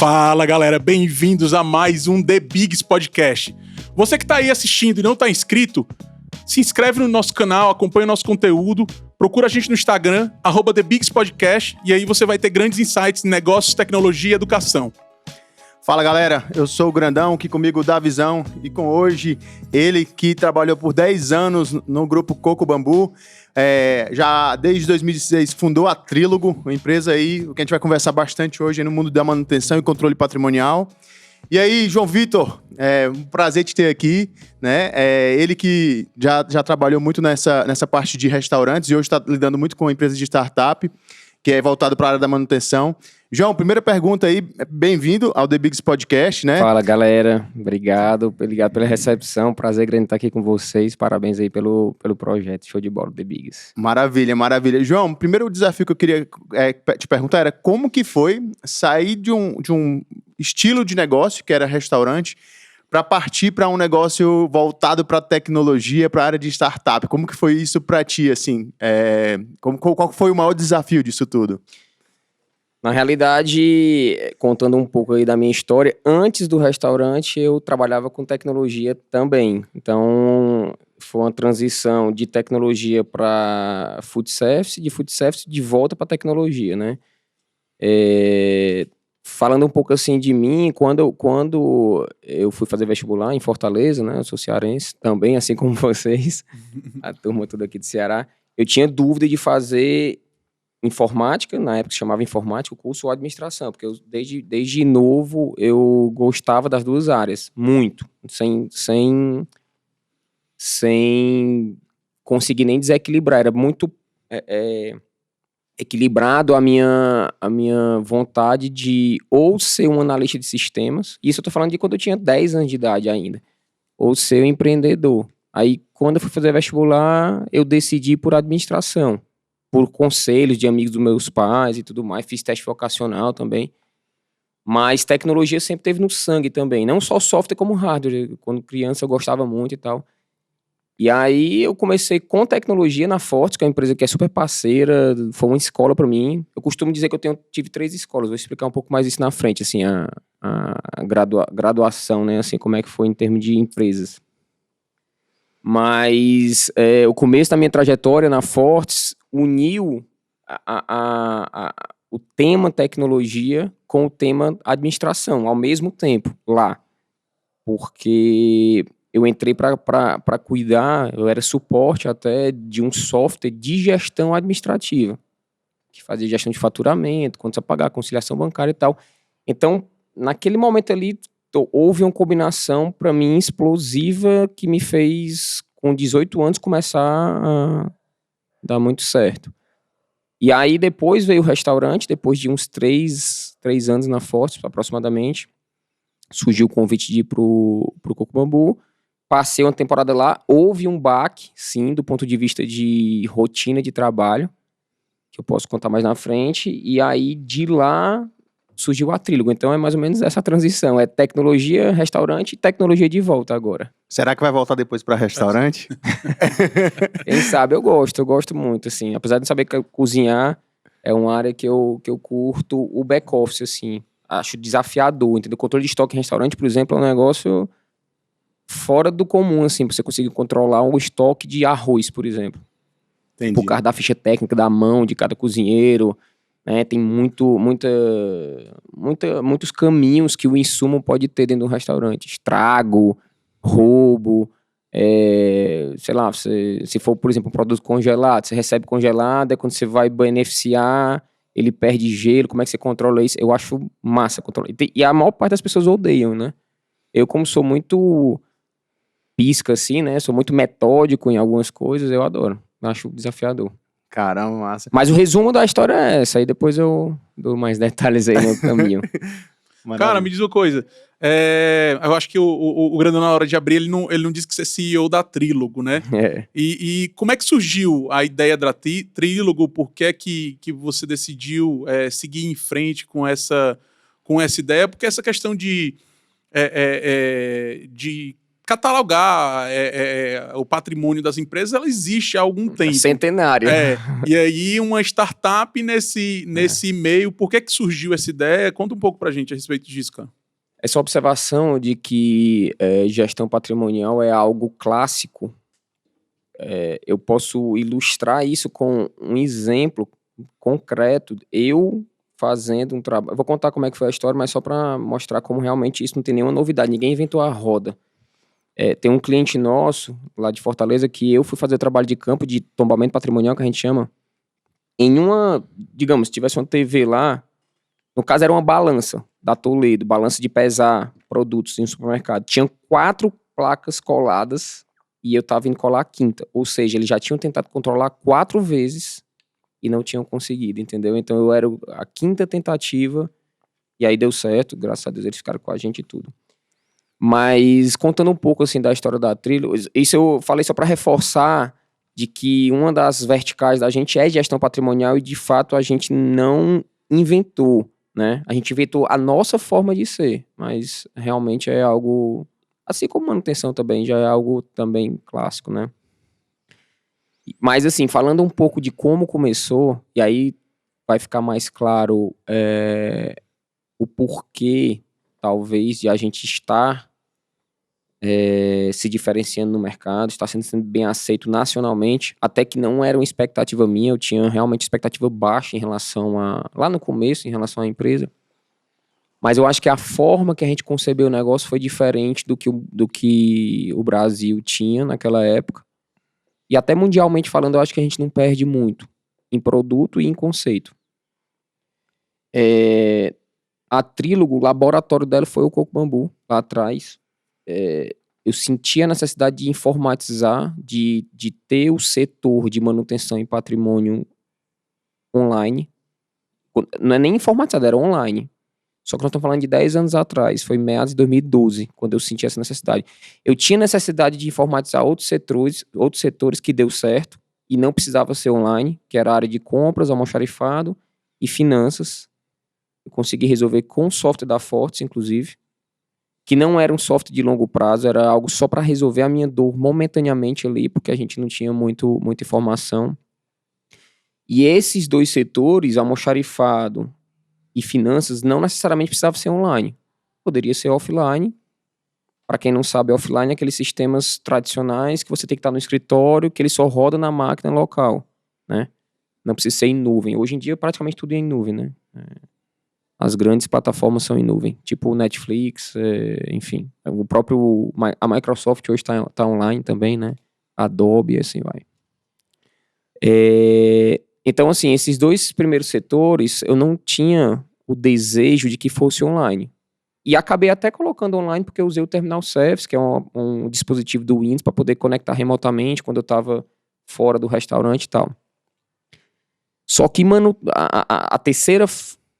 Fala, galera, bem-vindos a mais um The Bigs Podcast. Você que tá aí assistindo e não tá inscrito, se inscreve no nosso canal, acompanha o nosso conteúdo, procura a gente no Instagram, @The Bigs Podcast, e aí você vai ter grandes insights em negócios, tecnologia e educação. Fala, galera, eu sou o Grandão, aqui comigo o Davizão, e com hoje ele que trabalhou por 10 anos no grupo Coco Bambu, já desde 2016 fundou a Trílogo, uma empresa aí que a gente vai conversar bastante hoje no mundo da manutenção e controle patrimonial. E aí, João Vitor, um prazer te ter aqui, né? Ele que já trabalhou muito nessa parte de restaurantes e hoje está lidando muito com empresas de startup, que é voltado para a área da manutenção. João, primeira pergunta aí, bem-vindo ao The Bigs Podcast, né? Fala, galera, obrigado pela recepção, prazer grande estar aqui com vocês, parabéns aí pelo projeto, show de bola, The Bigs. Maravilha, maravilha. João, o primeiro desafio que eu queria te perguntar era como que foi sair de um estilo de negócio, que era restaurante, para partir para um negócio voltado para tecnologia, para a área de startup. Como que foi isso para ti, assim? Qual foi o maior desafio disso tudo? Na realidade, contando um pouco aí da minha história, antes do restaurante eu trabalhava com tecnologia também. Então, foi uma transição de tecnologia para food service, de food service de volta para tecnologia, né? Falando um pouco assim de mim, quando eu fui fazer vestibular em Fortaleza, né? Eu sou cearense também, assim como vocês, a turma toda aqui do Ceará, eu tinha dúvida de fazer informática, na época se chamava informática, o curso ou administração, porque desde novo eu gostava das duas áreas, muito, sem conseguir nem desequilibrar, era muito equilibrado a minha vontade de ou ser um analista de sistemas, isso eu tô falando de quando eu tinha 10 anos de idade ainda, ou ser um empreendedor. Aí quando eu fui fazer vestibular, eu decidi por administração, por conselhos de amigos dos meus pais e tudo mais, fiz teste vocacional também, mas tecnologia sempre teve no sangue também, não só software como hardware, quando criança eu gostava muito e tal. E aí eu comecei com tecnologia na Fortes, que é uma empresa que é super parceira, foi uma escola para mim. Eu costumo dizer que eu tive 3 escolas, vou explicar um pouco mais isso na frente, assim, a graduação, né, assim, como é que foi em termos de empresas. Mas o começo da minha trajetória na Fortes uniu o tema tecnologia com o tema administração ao mesmo tempo lá, porque eu entrei para cuidar, eu era suporte até de um software de gestão administrativa, que fazia gestão de faturamento, contas a pagar, conciliação bancária e tal. Então, naquele momento ali, houve uma combinação, para mim, explosiva, que me fez, com 18 anos, começar a dar muito certo. E aí, depois veio o restaurante, depois de uns 3 anos na Fortes, aproximadamente, surgiu o convite de ir pro Coco Bambu. Passei uma temporada lá, houve um baque, sim, do ponto de vista de rotina de trabalho, que eu posso contar mais na frente, e aí de lá surgiu a Trílogo. Então é mais ou menos essa transição, é tecnologia, restaurante e tecnologia de volta agora. Será que vai voltar depois para restaurante? Quem sabe, eu gosto muito, assim, apesar de saber que cozinhar é uma área que eu curto, o back-office, assim, acho desafiador, entendeu? O controle de estoque em restaurante, por exemplo, é um negócio fora do comum, assim, pra você conseguir controlar um estoque de arroz, por exemplo. Entendi. Por causa da ficha técnica, da mão de cada cozinheiro, né? Tem muitos caminhos que o insumo pode ter dentro de um restaurante. Estrago, roubo, sei lá, se for, por exemplo, um produto congelado, você recebe congelado, é quando você vai beneficiar, ele perde gelo, como é que você controla isso? Eu acho massa controlar. E a maior parte das pessoas odeiam, né? Eu, como sou muito pisca, assim, né? Sou muito metódico em algumas coisas, eu adoro. Acho desafiador. Caramba, massa. Mas o resumo da história é essa, aí depois eu dou mais detalhes aí no caminho. Cara, me diz uma coisa. Eu acho que o Grandão, na hora de abrir, ele não disse que você é CEO da Trílogo, né? E como é que surgiu a ideia da Trílogo? Por que é que você decidiu seguir em frente com essa ideia? Porque essa questão de catalogar o patrimônio das empresas, ela existe há algum tempo. Centenária. E aí uma startup nesse meio, por que surgiu essa ideia? Conta um pouco pra gente a respeito disso, cara. Essa observação de que gestão patrimonial é algo clássico, eu posso ilustrar isso com um exemplo concreto. Eu fazendo um trabalho... Eu vou contar como é que foi a história, mas só para mostrar como realmente isso não tem nenhuma novidade. Ninguém inventou a roda. Tem um cliente nosso, lá de Fortaleza, que eu fui fazer trabalho de campo, de tombamento patrimonial, que a gente chama. Digamos, se tivesse uma TV lá, no caso era uma balança da Toledo, balança de pesar produtos em um supermercado. Tinham 4 placas coladas e eu tava indo colar a 5ª. Ou seja, eles já tinham tentado controlar 4 vezes e não tinham conseguido, entendeu? Então eu era a 5ª tentativa e aí deu certo, graças a Deus eles ficaram com a gente e tudo. Mas contando um pouco assim da história da Trillo, isso eu falei só para reforçar de que uma das verticais da gente é gestão patrimonial e de fato a gente não inventou, né? A gente inventou a nossa forma de ser, mas realmente é algo, assim como manutenção também, já é algo também clássico, né? Mas assim, falando um pouco de como começou, e aí vai ficar mais claro o porquê, talvez, de a gente estar se diferenciando no mercado, está sendo bem aceito nacionalmente, até que não era uma expectativa minha, eu tinha realmente expectativa baixa em relação lá no começo, em relação à empresa, mas eu acho que a forma que a gente concebeu o negócio foi diferente do que o Brasil tinha naquela época, e até mundialmente falando, eu acho que a gente não perde muito em produto e em conceito. A Trílogo, o laboratório dela foi o Coco Bambu, lá atrás. Eu senti a necessidade de informatizar, de ter o setor de manutenção e patrimônio online. Não é nem informatizado, era online. Só que nós estamos falando de 10 anos atrás, foi em meados de 2012, quando eu senti essa necessidade. Eu tinha necessidade de informatizar outros setores que deu certo, e não precisava ser online, que era a área de compras, almoxarifado e finanças. Eu consegui resolver com o software da Fortes, inclusive, que não era um software de longo prazo, era algo só para resolver a minha dor momentaneamente ali, porque a gente não tinha muita informação. E esses 2 setores, almoxarifado e finanças, não necessariamente precisava ser online. Poderia ser offline. Para quem não sabe, offline é aqueles sistemas tradicionais que você tem que estar no escritório, que ele só roda na máquina local, né? Não precisa ser em nuvem. Hoje em dia, praticamente tudo é em nuvem, né? As grandes plataformas são em nuvem, tipo o Netflix, enfim. A Microsoft hoje está online também, né? Adobe, assim vai. Então, assim, esses 2 primeiros setores, eu não tinha o desejo de que fosse online. E acabei até colocando online porque eu usei o Terminal Service, que é um dispositivo do Windows para poder conectar remotamente quando eu estava fora do restaurante e tal. Só que, a terceira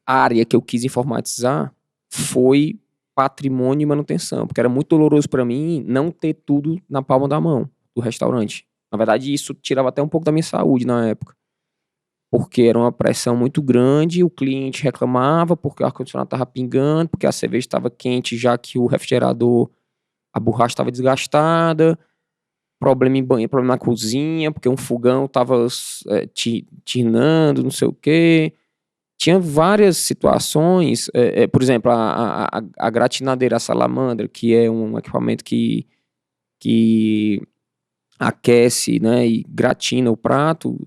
área que eu quis informatizar foi patrimônio e manutenção, porque era muito doloroso para mim não ter tudo na palma da mão do restaurante. Na verdade, isso tirava até um pouco da minha saúde na época, porque era uma pressão muito grande, o cliente reclamava porque o ar-condicionado estava pingando, porque a cerveja estava quente, já que o refrigerador, a borracha estava desgastada, problema em banheiro, problema na cozinha, porque um fogão estava tinando, não sei o quê. Tinha várias situações, por exemplo, a gratinadeira, a salamandra, que é um equipamento que aquece, né, e gratina o prato,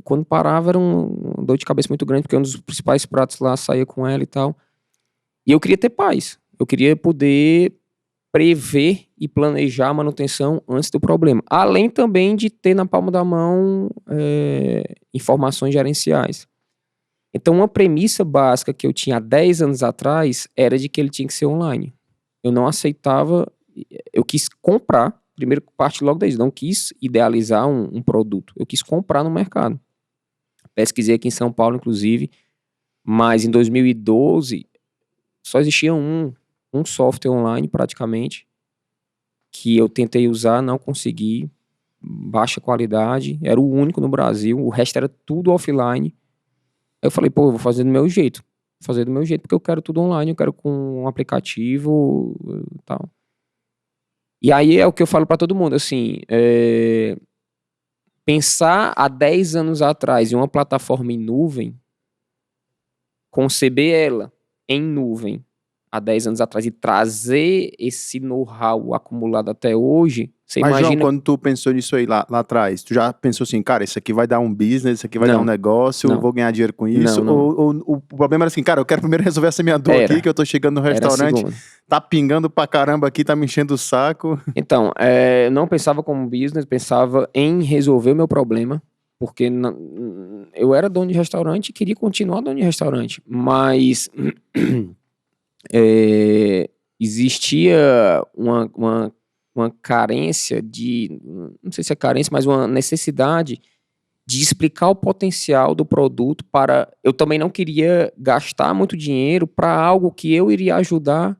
quando parava era uma dor de cabeça muito grande, porque um dos principais pratos lá saía com ela e tal. E eu queria ter paz, eu queria poder prever e planejar a manutenção antes do problema, além também de ter na palma da mão informações gerenciais. Então, uma premissa básica que eu tinha há 10 anos atrás era de que ele tinha que ser online. Eu não aceitava, eu quis comprar, primeiro parte logo daí, não quis idealizar um produto, eu quis comprar no mercado. Pesquisei aqui em São Paulo, inclusive, mas em 2012 só existia um software online praticamente, que eu tentei usar, não consegui, baixa qualidade, era o único no Brasil, o resto era tudo offline. Eu falei, eu vou fazer do meu jeito. Porque eu quero tudo online, eu quero com um aplicativo e tal. E aí é o que eu falo para todo mundo, assim, pensar há 10 anos atrás em uma plataforma em nuvem, conceber ela em nuvem há 10 anos atrás e trazer esse know-how acumulado até hoje, você Mas, João, imagina... quando tu pensou nisso aí lá atrás, tu já pensou assim, cara, isso aqui vai dar um business, isso aqui vai dar um negócio, eu vou ganhar dinheiro com isso? Não. Ou o problema era assim, cara, eu quero primeiro resolver essa minha dor aqui, que eu tô chegando no restaurante, tá pingando pra caramba aqui, tá me enchendo o saco. Então, não pensava como business, pensava em resolver o meu problema, porque eu era dono de restaurante e queria continuar dono de restaurante, mas existia uma carência não sei se é carência, mas uma necessidade de explicar o potencial do produto para... Eu também não queria gastar muito dinheiro para algo que eu iria ajudar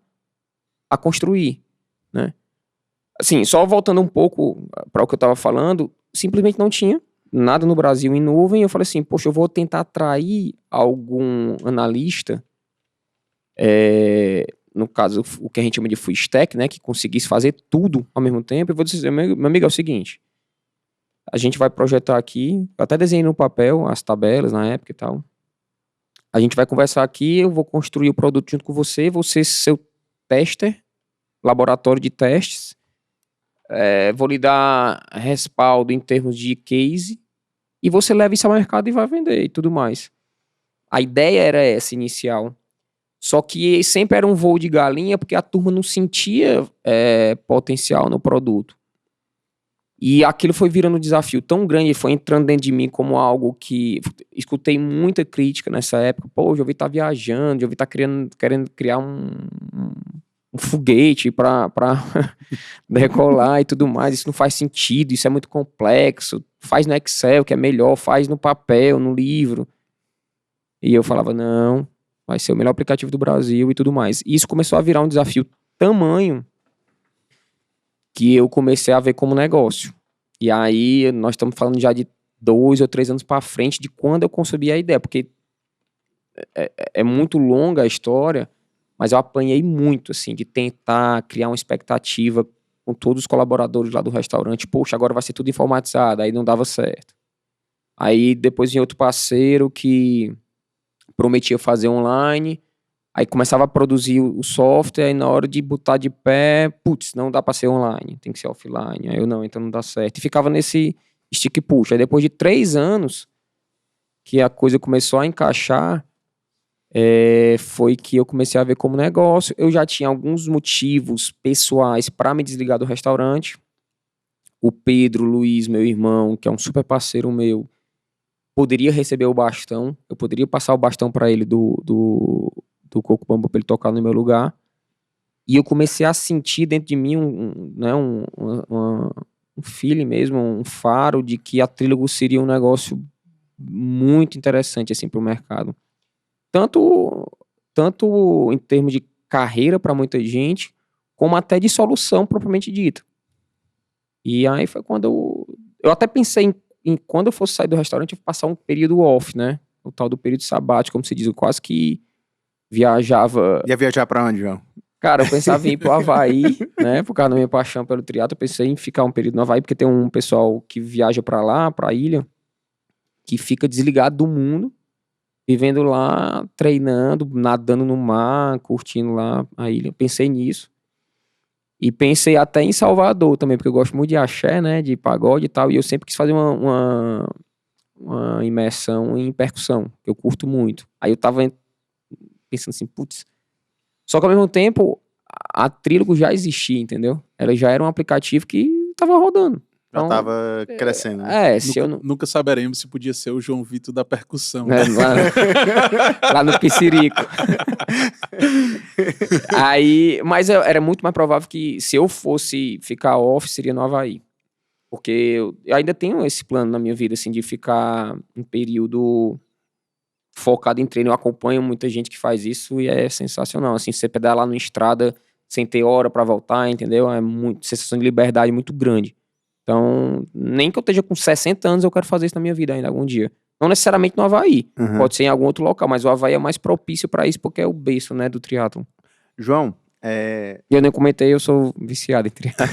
a construir, né? Assim, só voltando um pouco para o que eu estava falando, simplesmente não tinha nada no Brasil em nuvem. Eu falei assim, poxa, eu vou tentar atrair algum analista, no caso, o que a gente chama de full stack, né, que conseguisse fazer tudo ao mesmo tempo. Eu vou dizer, meu amigo, é o seguinte, a gente vai projetar aqui, eu até desenhei no papel as tabelas na época e tal. A gente vai conversar aqui, eu vou construir o produto junto com você seu tester, laboratório de testes, vou lhe dar respaldo em termos de case e você leva isso ao mercado e vai vender e tudo mais. A ideia era essa inicial. Só que sempre era um voo de galinha porque a turma não sentia potencial no produto. E aquilo foi virando um desafio tão grande, foi entrando dentro de mim como algo que... Escutei muita crítica nessa época. Pô, o Jovem tá viajando, o Jovem tá querendo criar um foguete para decolar e tudo mais. Isso não faz sentido, isso é muito complexo. Faz no Excel, que é melhor, faz no papel, no livro. E eu falava, não, vai ser o melhor aplicativo do Brasil e tudo mais. E isso começou a virar um desafio tamanho que eu comecei a ver como negócio. E aí nós estamos falando já de 2 ou 3 anos para frente de quando eu concebi a ideia, porque é muito longa a história, mas eu apanhei muito, assim, de tentar criar uma expectativa com todos os colaboradores lá do restaurante. Poxa, agora vai ser tudo informatizado. Aí não dava certo. Aí depois vinha outro parceiro que prometia fazer online, aí começava a produzir o software, aí na hora de botar de pé, putz, não dá para ser online, tem que ser offline. Aí eu, não, então não dá certo. E ficava nesse stick push. Aí depois de 3 anos que a coisa começou a encaixar, foi que eu comecei a ver como negócio. Eu já tinha alguns motivos pessoais para me desligar do restaurante. O Pedro Luiz, meu irmão, que é um super parceiro meu, poderia receber o bastão, eu poderia passar o bastão para ele do Coco Bambu para ele tocar no meu lugar. E eu comecei a sentir dentro de mim um feeling mesmo, um faro de que a Trílogo seria um negócio muito interessante assim, para o mercado. Tanto em termos de carreira para muita gente, como até de solução propriamente dita. E aí foi quando eu até pensei em quando eu fosse sair do restaurante, eu passar um período off, né? O tal do período sabático, como se diz, eu quase que viajava... Ia viajar pra onde, João? Cara, eu pensava em ir pro Havaí, né? Por causa da minha paixão pelo triatlo, eu pensei em ficar um período no Havaí, porque tem um pessoal que viaja pra lá, pra ilha, que fica desligado do mundo, vivendo lá, treinando, nadando no mar, curtindo lá a ilha. Eu pensei nisso. E pensei até em Salvador também, porque eu gosto muito de axé, né? De pagode e tal, e eu sempre quis fazer uma imersão em percussão, que eu curto muito. Aí eu tava pensando assim, putz. Só que ao mesmo tempo, a Trílogo já existia, entendeu? Ela já era um aplicativo que tava rodando. Já então, tava crescendo. Né? Se eu não... Nunca saberemos se podia ser o João Vitor da percussão. Lá no Piscirico. Aí, mas era muito mais provável que se eu fosse ficar off, seria no Havaí. Porque eu ainda tenho esse plano na minha vida, assim, de ficar um período focado em treino. Eu acompanho muita gente que faz isso e é sensacional. Assim, você pedalar lá na estrada sem ter hora pra voltar, entendeu? É muito sensação de liberdade muito grande. Então, nem que eu esteja com 60 anos, eu quero fazer isso na minha vida ainda algum dia. Não necessariamente no Havaí. Pode ser em algum outro local, mas o Havaí é mais propício para isso porque é o berço, né, do triatlon. João, Eu nem comentei, eu sou viciado em triatlo.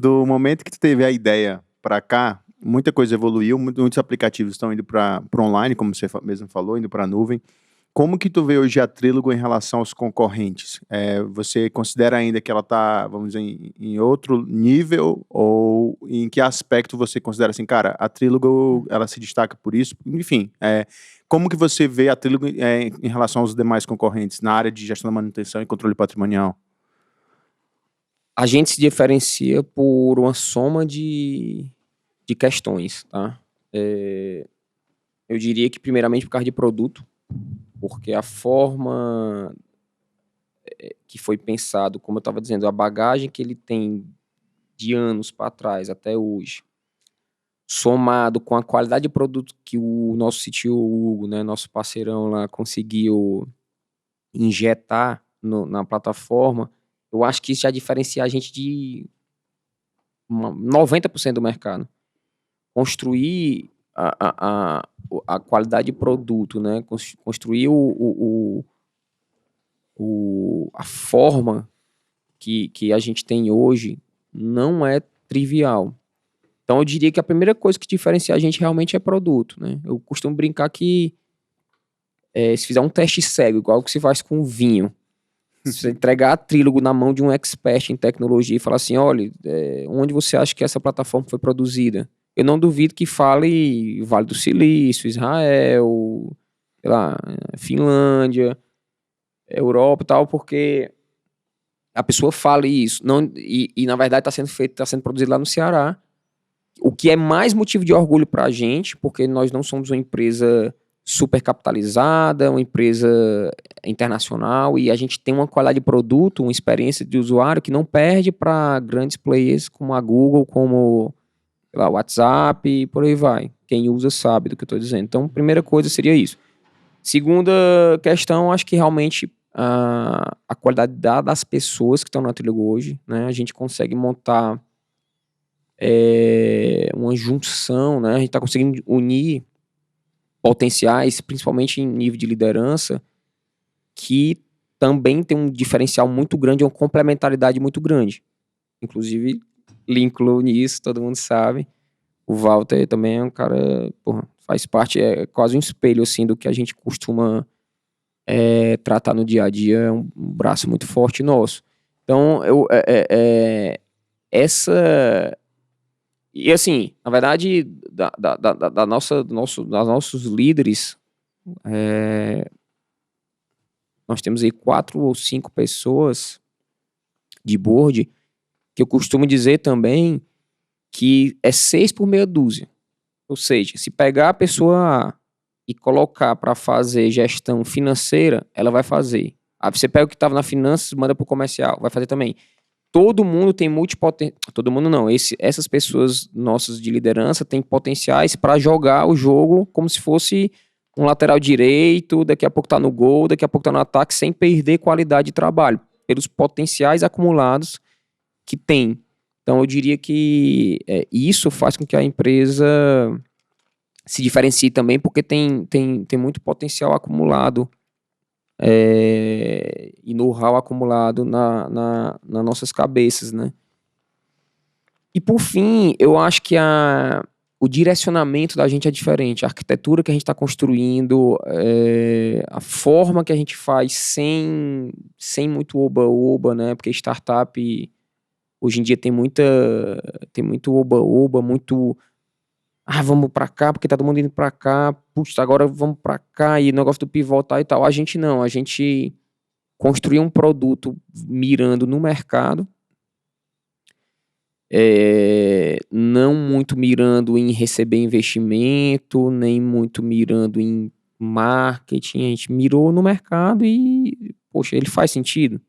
Do momento que tu teve a ideia pra cá, muita coisa evoluiu, muitos aplicativos estão indo para online, como você mesmo falou, indo para a nuvem. Como que tu vê hoje a Trílogo em relação aos concorrentes? Você considera ainda que ela está, vamos dizer, em outro nível? Ou em que aspecto você considera assim, cara, a Trílogo, ela se destaca por isso? Enfim, como que você vê a Trílogo em relação aos demais concorrentes na área de gestão da manutenção e controle patrimonial? A gente se diferencia por uma soma de questões, tá? Eu diria que primeiramente por causa de produto, porque a forma que foi pensado, como eu estava dizendo, a bagagem que ele tem de anos para trás até hoje, somado com a qualidade de produto que o nosso CTO Hugo, né, nosso parceirão lá, conseguiu injetar na plataforma, eu acho que isso já diferencia a gente de 90% do mercado. Construir a qualidade de produto, né? Construir a forma que a gente tem hoje não é trivial. Então eu diria que a primeira coisa que diferencia a gente realmente é produto, né? Eu costumo brincar que se fizer um teste cego, igual que se faz com vinho, se você entregar a Trílogo na mão de um expert em tecnologia e falar assim, olha, onde você acha que essa plataforma foi produzida? Eu não duvido que fale Vale do Silício, Israel, sei lá, Finlândia, Europa e tal, porque a pessoa fala isso. Não, e na verdade está sendo produzido lá no Ceará, o que é mais motivo de orgulho para a gente, porque nós não somos uma empresa super capitalizada, uma empresa internacional, e a gente tem uma qualidade de produto, uma experiência de usuário que não perde para grandes players como a Google, como o WhatsApp e por aí vai. Quem usa sabe do que eu estou dizendo. Então, primeira coisa seria isso. Segunda questão, acho que realmente a qualidade das pessoas que estão na Trílogo hoje, né? A gente consegue montar uma junção, né? A gente está conseguindo unir potenciais, principalmente em nível de liderança, que também tem um diferencial muito grande, uma complementaridade muito grande. Inclusive, lhe incluo nisso, todo mundo sabe. O Walter também é um cara, faz parte, é quase um espelho, assim, do que a gente costuma tratar no dia a dia, é um braço muito forte nosso. Então, essa... E assim, na verdade, dos nossos líderes, nós temos aí 4 ou 5 pessoas de board, que eu costumo dizer também que é 6 por meia dúzia. Ou seja, se pegar a pessoa A e colocar para fazer gestão financeira, ela vai fazer. Aí você pega o que estava na finanças, manda para o comercial, vai fazer também. Todo mundo tem multipotencial. Todo mundo não. Essas pessoas nossas de liderança têm potenciais para jogar o jogo como se fosse um lateral direito, daqui a pouco tá no gol, daqui a pouco tá no ataque, sem perder qualidade de trabalho, pelos potenciais acumulados que tem. Então eu diria que isso faz com que a empresa se diferencie também, porque tem muito potencial acumulado e know-how acumulado nas nossas cabeças, né? E por fim, eu acho que o direcionamento da gente é diferente, a arquitetura que a gente está construindo, a forma que a gente faz sem muito oba-oba, né? Porque startup hoje em dia tem muito oba-oba, muito vamos pra cá, porque tá todo mundo indo pra cá, puxa, agora vamos pra cá, e o negócio do pivotar e tal. A gente não, a gente construiu um produto mirando no mercado, não muito mirando em receber investimento, nem muito mirando em marketing, a gente mirou no mercado e, poxa, ele faz sentido.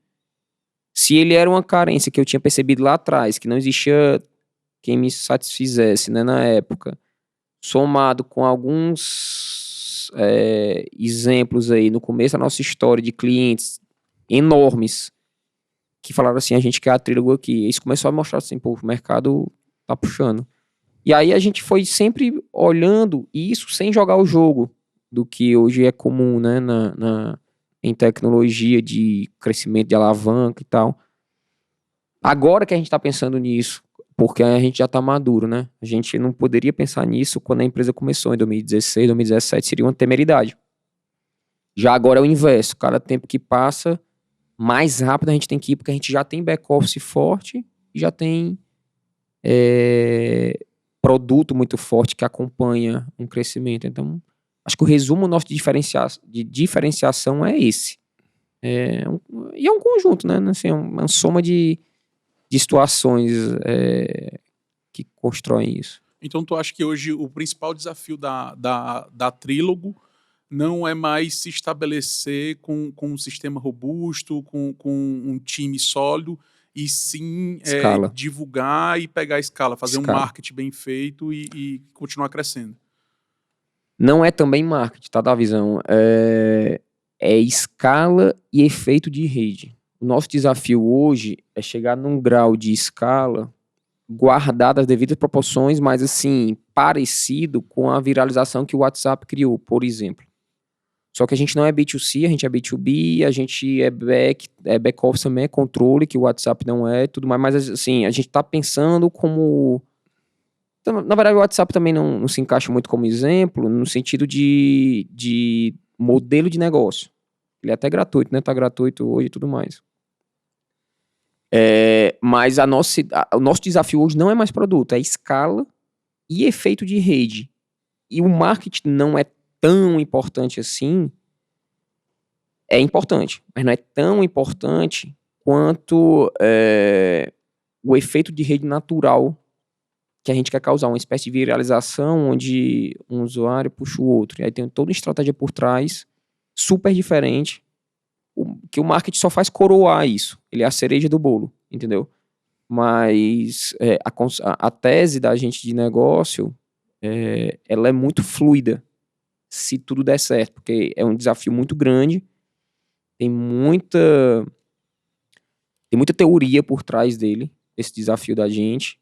Se ele era uma carência que eu tinha percebido lá atrás, que não existia quem me satisfizesse, né, na época, somado com alguns exemplos aí no começo da nossa história de clientes enormes que falaram assim, a gente quer a Trílogo aqui. Isso começou a mostrar assim, pô, o mercado tá puxando. E aí a gente foi sempre olhando isso sem jogar o jogo do que hoje é comum, né, em tecnologia de crescimento de alavanca e tal. Agora que a gente está pensando nisso, porque a gente já está maduro, né? A gente não poderia pensar nisso quando a empresa começou em 2016, 2017, seria uma temeridade. Já agora é o inverso. Cada tempo que passa, mais rápido a gente tem que ir, porque a gente já tem back-office forte e já tem produto muito forte que acompanha um crescimento. Então, acho que o resumo nosso de diferenciação é esse. E é um conjunto, né? Assim, é uma soma de situações que constroem isso. Então, tu acha que hoje o principal desafio da Trílogo não é mais se estabelecer com um sistema robusto, com um time sólido, e sim Escala. divulgar e pegar a escala, fazer Escala. um marketing bem feito e continuar crescendo? Não é também marketing, tá, Davizão? É escala e efeito de rede. O nosso desafio hoje é chegar num grau de escala guardado as devidas proporções, mas assim, parecido com a viralização que o WhatsApp criou, por exemplo. Só que a gente não é B2C, a gente é B2B, a gente é back-office também, é controle, que o WhatsApp não é, tudo mais, mas assim, a gente tá pensando como... Então, na verdade, o WhatsApp também não se encaixa muito como exemplo, no sentido de modelo de negócio. Ele é até gratuito, né? Tá gratuito hoje e tudo mais. Mas o nosso desafio hoje não é mais produto, é escala e efeito de rede. E o marketing não é tão importante assim. É importante, mas não é tão importante quanto o efeito de rede natural que a gente quer causar, uma espécie de viralização onde um usuário puxa o outro. E aí tem toda uma estratégia por trás, super diferente, que o marketing só faz coroar isso. Ele é a cereja do bolo, entendeu? Mas a tese da gente de negócio, ela é muito fluida, se tudo der certo, porque é um desafio muito grande, tem muita teoria por trás dele, esse desafio da gente.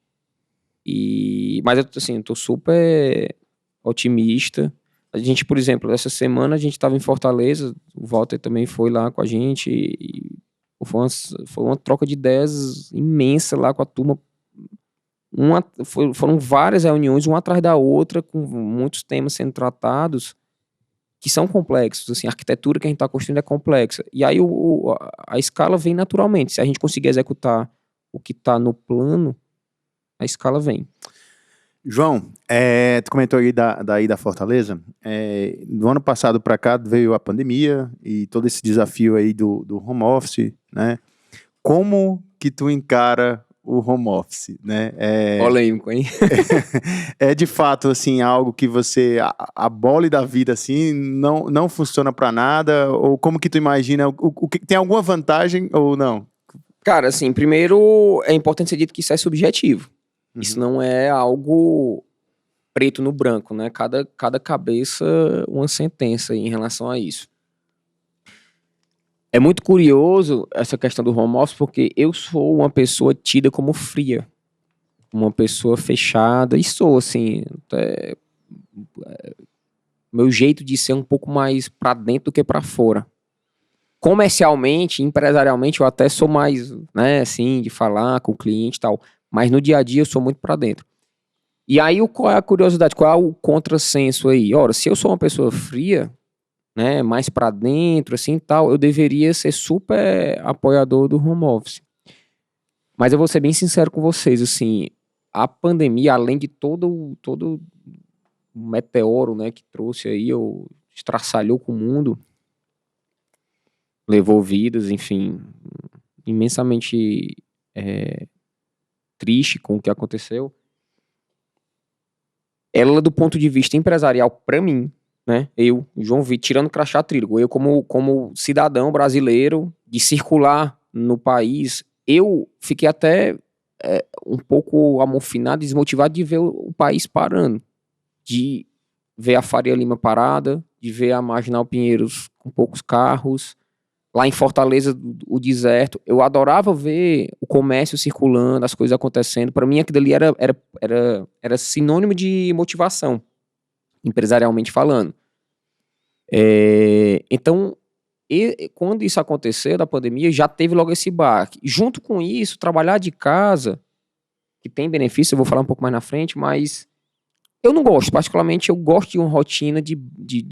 Mas eu tô super otimista. A gente, por exemplo, essa semana a gente estava em Fortaleza, o Walter também foi lá com a gente, e foi uma troca de ideias imensa lá com a turma. Foram várias reuniões, uma atrás da outra, com muitos temas sendo tratados, que são complexos. Assim, a arquitetura que a gente está construindo é complexa. E aí a escala vem naturalmente. Se a gente conseguir executar o que está no plano, a escala vem. João, tu comentou aí da Fortaleza. Do ano passado para cá veio a pandemia e todo esse desafio aí do home office, né? Como que tu encara o home office, né? Polêmico, hein? É de fato, assim, algo que você abole da vida, assim, não funciona para nada? Ou como que tu imagina? Tem alguma vantagem ou não? Cara, assim, primeiro é importante ser dito que isso é subjetivo. Isso não é algo preto no branco, né? Cada cabeça uma sentença em relação a isso. É muito curioso essa questão do home office, porque eu sou uma pessoa tida como fria, uma pessoa fechada, e sou, assim, meu jeito de ser um pouco mais pra dentro do que pra fora. Comercialmente, empresarialmente, eu até sou mais, né, assim, de falar com o cliente e tal, mas no dia a dia eu sou muito pra dentro. E aí, qual é a curiosidade, qual é o contrassenso aí? Ora, se eu sou uma pessoa fria, né, mais pra dentro, assim, tal, eu deveria ser super apoiador do home office. Mas eu vou ser bem sincero com vocês, assim, a pandemia, além de todo o meteoro, né, que trouxe aí, ou estraçalhou com o mundo, levou vidas, enfim, imensamente triste com o que aconteceu. Ela, do ponto de vista empresarial, pra mim, né, eu, João Vitor, tirando o crachá Trílogo, eu como cidadão brasileiro, de circular no país, eu fiquei até um pouco amofinado, desmotivado de ver o país parando, de ver a Faria Lima parada, de ver a Marginal Pinheiros com poucos carros, lá em Fortaleza, o deserto. Eu adorava ver o comércio circulando, as coisas acontecendo. Para mim, aquilo ali era sinônimo de motivação, empresarialmente falando. Então, E quando isso aconteceu, da pandemia, já teve logo esse baque. Junto com isso, trabalhar de casa, que tem benefício, eu vou falar um pouco mais na frente, mas eu não gosto. Particularmente, eu gosto de uma rotina de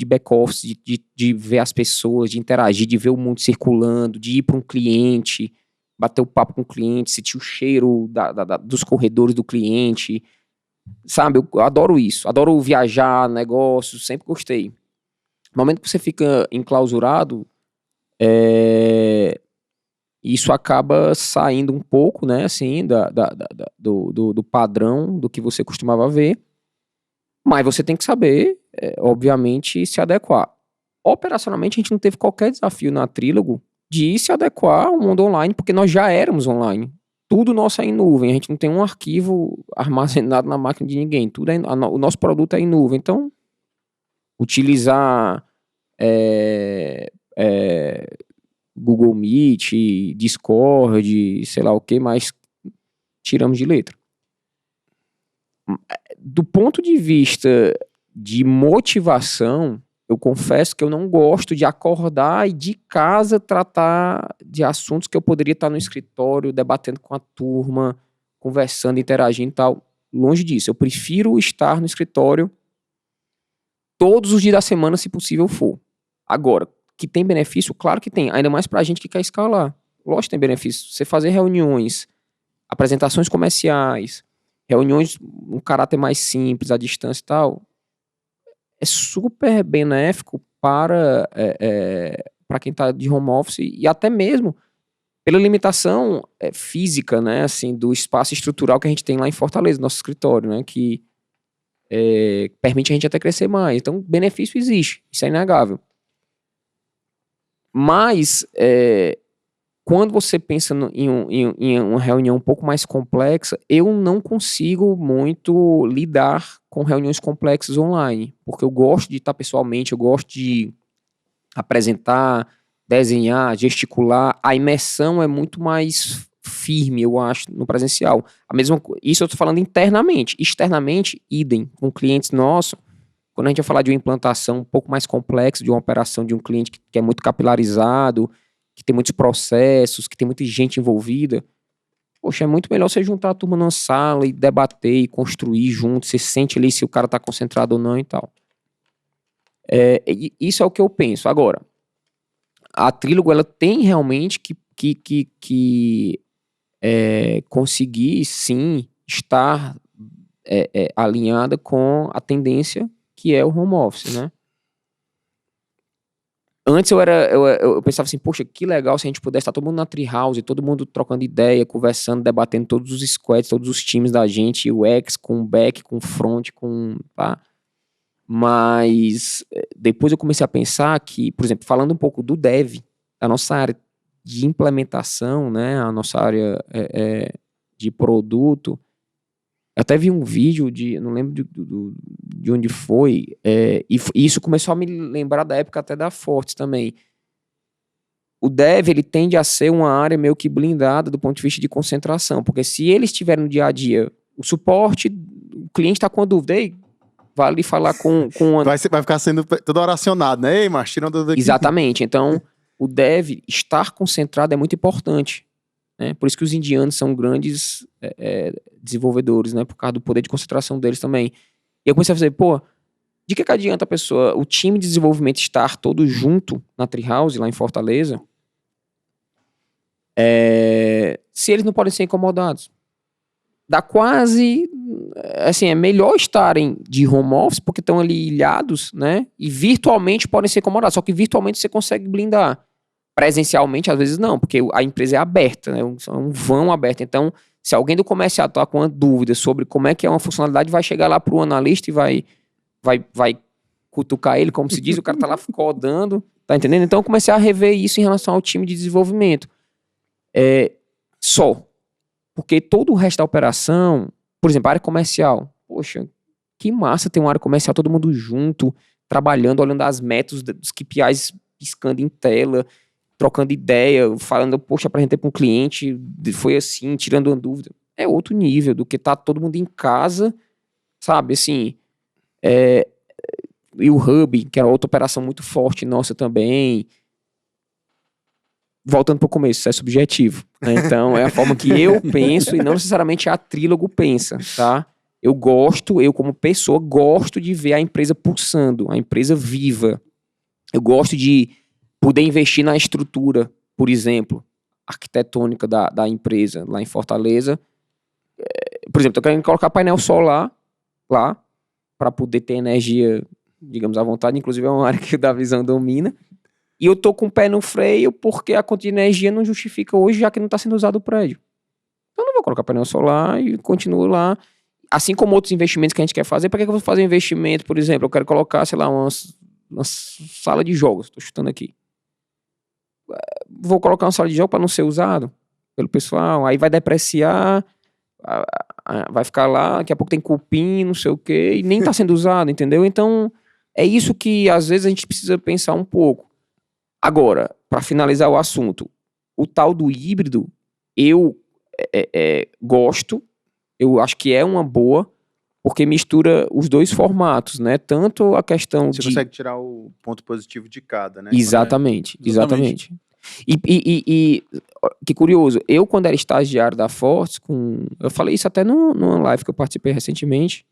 back-office, de ver as pessoas, de interagir, de ver o mundo circulando, de ir para um cliente, bater o papo com o cliente, sentir o cheiro dos corredores do cliente, sabe? Eu adoro isso. Adoro viajar, negócios, sempre gostei. No momento que você fica enclausurado, isso acaba saindo um pouco, né, assim, do padrão do que você costumava ver, mas você tem que saber, obviamente, se adequar. Operacionalmente, a gente não teve qualquer desafio na Trílogo de se adequar ao mundo online, porque nós já éramos online. Tudo nosso é em nuvem, a gente não tem um arquivo armazenado na máquina de ninguém, tudo o nosso produto é em nuvem, então utilizar Google Meet, Discord, sei lá o que, mas tiramos de letra. Do ponto de vista de motivação, eu confesso que eu não gosto de acordar e de casa tratar de assuntos que eu poderia estar no escritório, debatendo com a turma, conversando, interagindo e tal. Longe disso, eu prefiro estar no escritório todos os dias da semana, se possível for. Agora, que tem benefício? Claro que tem, ainda mais pra gente que quer escalar. Lógico que tem benefício. Você fazer reuniões, apresentações comerciais, reuniões um caráter mais simples, à distância e tal, é super benéfico para quem está de home office e até mesmo pela limitação física, né, assim, do espaço estrutural que a gente tem lá em Fortaleza, nosso escritório, né, que permite a gente até crescer mais. Então, benefício existe, isso é inegável. Mas, quando você pensa em uma reunião um pouco mais complexa, eu não consigo muito lidar com reuniões complexas online, porque eu gosto de estar pessoalmente, eu gosto de apresentar, desenhar, gesticular. A imersão é muito mais firme, eu acho, no presencial. Isso eu estou falando internamente. Externamente, idem, com clientes nossos. Quando a gente vai falar de uma implantação um pouco mais complexa, de uma operação de um cliente que é muito capilarizado, que tem muitos processos, que tem muita gente envolvida, poxa, é muito melhor você juntar a turma numa sala e debater e construir junto, você sente ali se o cara tá concentrado ou não e tal. Isso é o que eu penso. Agora, a Trílogo, ela tem realmente que conseguir, sim, estar alinhada com a tendência que é o home office, né? Antes eu pensava assim, poxa, que legal se a gente pudesse estar todo mundo na Treehouse, todo mundo trocando ideia, conversando, debatendo todos os squads, todos os times da gente, o X com o back, com o front, tá? Mas depois eu comecei a pensar que, por exemplo, falando um pouco do dev, a nossa área de implementação, né, a nossa área de produto, eu até vi um vídeo não lembro de onde foi, e isso começou a me lembrar da época até da Fortes também. O dev, ele tende a ser uma área meio que blindada do ponto de vista de concentração, porque se ele estiver no dia a dia, o suporte, o cliente está com uma dúvida, ei, vai ali falar com Vai ficar sendo toda hora acionado, né? Ei, mas tira uma dúvida aqui. Exatamente, então o dev estar concentrado é muito importante. Né? Por isso que os indianos são grandes desenvolvedores, né? Por causa do poder de concentração deles também. E eu comecei a fazer, de que adianta a pessoa, o time de desenvolvimento estar todo junto na Treehouse, lá em Fortaleza, se eles não podem ser incomodados? Dá quase, assim, é melhor estarem de home office, porque estão ali ilhados, né? E virtualmente podem ser incomodados, só que virtualmente você consegue blindar. Presencialmente, às vezes não, porque a empresa é aberta, né? É um vão aberto. Então, se alguém do comercial está com uma dúvida sobre como é que é uma funcionalidade, vai chegar lá para o analista e vai cutucar ele, como se diz, o cara tá lá codando, tá entendendo? Então, eu comecei a rever isso em relação ao time de desenvolvimento. Porque todo o resto da operação, por exemplo, a área comercial, poxa, que massa ter uma área comercial, todo mundo junto, trabalhando, olhando as metas dos KPIs piscando em tela, trocando ideia, falando, poxa, apresentei para um cliente, foi assim, tirando uma dúvida. É outro nível do que tá todo mundo em casa, sabe, assim, e o Hub, que era outra operação muito forte nossa também, voltando pro começo, isso é subjetivo, né? Então, é a forma que eu penso e não necessariamente a Trílogo pensa, tá? Eu como pessoa, gosto de ver a empresa pulsando, a empresa viva. Eu gosto de poder investir na estrutura, por exemplo, arquitetônica da empresa lá em Fortaleza. Por exemplo, eu quero colocar painel solar lá para poder ter energia, digamos, à vontade. Inclusive é uma área que o Davizão domina. E eu tô com o pé no freio porque a conta de energia não justifica hoje, já que não está sendo usado o prédio. Então eu não vou colocar painel solar e continuo lá. Assim como outros investimentos que a gente quer fazer. Para que eu vou fazer investimento, por exemplo? Eu quero colocar, sei lá, uma sala de jogos. Estou chutando aqui. Vou colocar uma sala de jogos para não ser usado pelo pessoal. Aí vai depreciar, vai ficar lá, daqui a pouco tem cupim, não sei o quê, e nem está sendo usado, entendeu? Então, é isso que às vezes a gente precisa pensar um pouco. Agora, para finalizar o assunto, o tal do híbrido, eu gosto, eu acho que é uma boa, porque mistura os dois formatos, né? Tanto a questão Você de... consegue tirar o ponto positivo de cada, né? Exatamente. E que curioso, eu quando era estagiário da Fortes, eu falei isso até numa live que eu participei recentemente,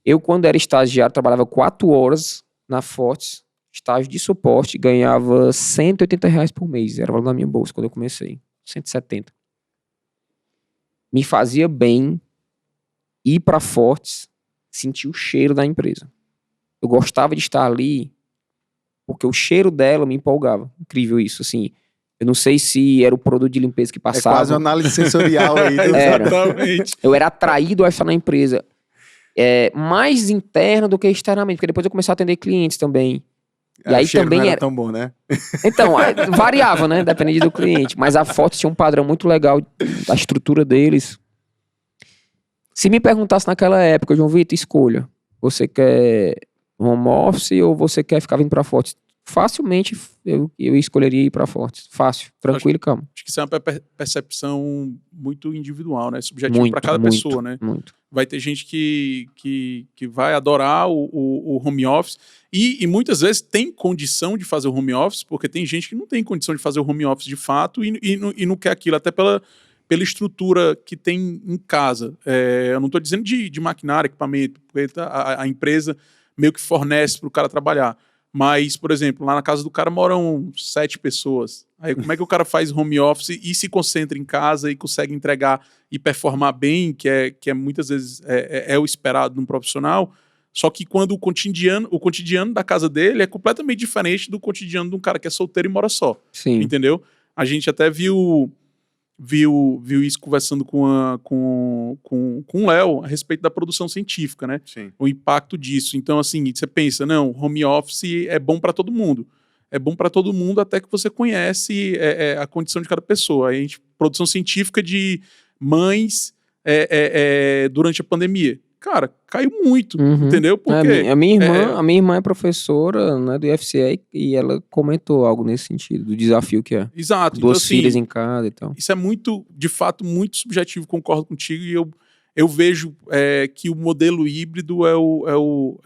eu quando era estagiário trabalhava 4 horas na Fortes, estágio de suporte, ganhava R$ 180 por mês, era o valor da minha bolsa quando eu comecei, 170. Me fazia bem ir para Fortes, sentir o cheiro da empresa. Eu gostava de estar ali porque o cheiro dela me empolgava. Incrível isso, assim. Eu não sei se era o produto de limpeza que passava. É quase uma análise sensorial aí. Exatamente. Eu era atraído a estar na empresa. Mais interna do que externamente, porque depois eu comecei a atender clientes também. E aí o cheiro também não era tão bom, né? Então, variava, né? Dependendo do cliente. Mas a Fortes tinha um padrão muito legal da estrutura deles. Se me perguntasse naquela época, João Vitor, escolha. Você quer home office ou você quer ficar vindo pra Fortes? Facilmente eu escolheria ir pra Fortes. Fácil, tranquilo, calma. Acho que isso é uma percepção muito individual, né? Subjetivo para cada pessoa, né? Muito. Vai ter gente que vai adorar o home office e muitas vezes tem condição de fazer o home office, porque tem gente que não tem condição de fazer o home office de fato e não quer aquilo, até pela estrutura que tem em casa. Eu não estou dizendo de maquinário, equipamento, porque a empresa meio que fornece para o cara trabalhar. Mas, por exemplo, lá na casa do cara moram 7 pessoas. Aí como é que o cara faz home office e se concentra em casa e consegue entregar e performar bem, que é muitas vezes o esperado de um profissional, só que quando o cotidiano da casa dele é completamente diferente do cotidiano de um cara que é solteiro e mora só. Sim. Entendeu? A gente até viu isso conversando com o Léo a respeito da produção científica, né? Sim. O impacto disso. Então, assim, você pensa, não, home office é bom para todo mundo. É bom para todo mundo até que você conhece a condição de cada pessoa. Produção científica de mães durante a pandemia. Cara, caiu muito, entendeu? Porque a minha irmã é professora, né, do IFCE e ela comentou algo nesse sentido, do desafio que é. Exato. 2 então, filhas assim, em casa e tal. Isso é muito, de fato, muito subjetivo, concordo contigo, e eu vejo que o modelo híbrido é o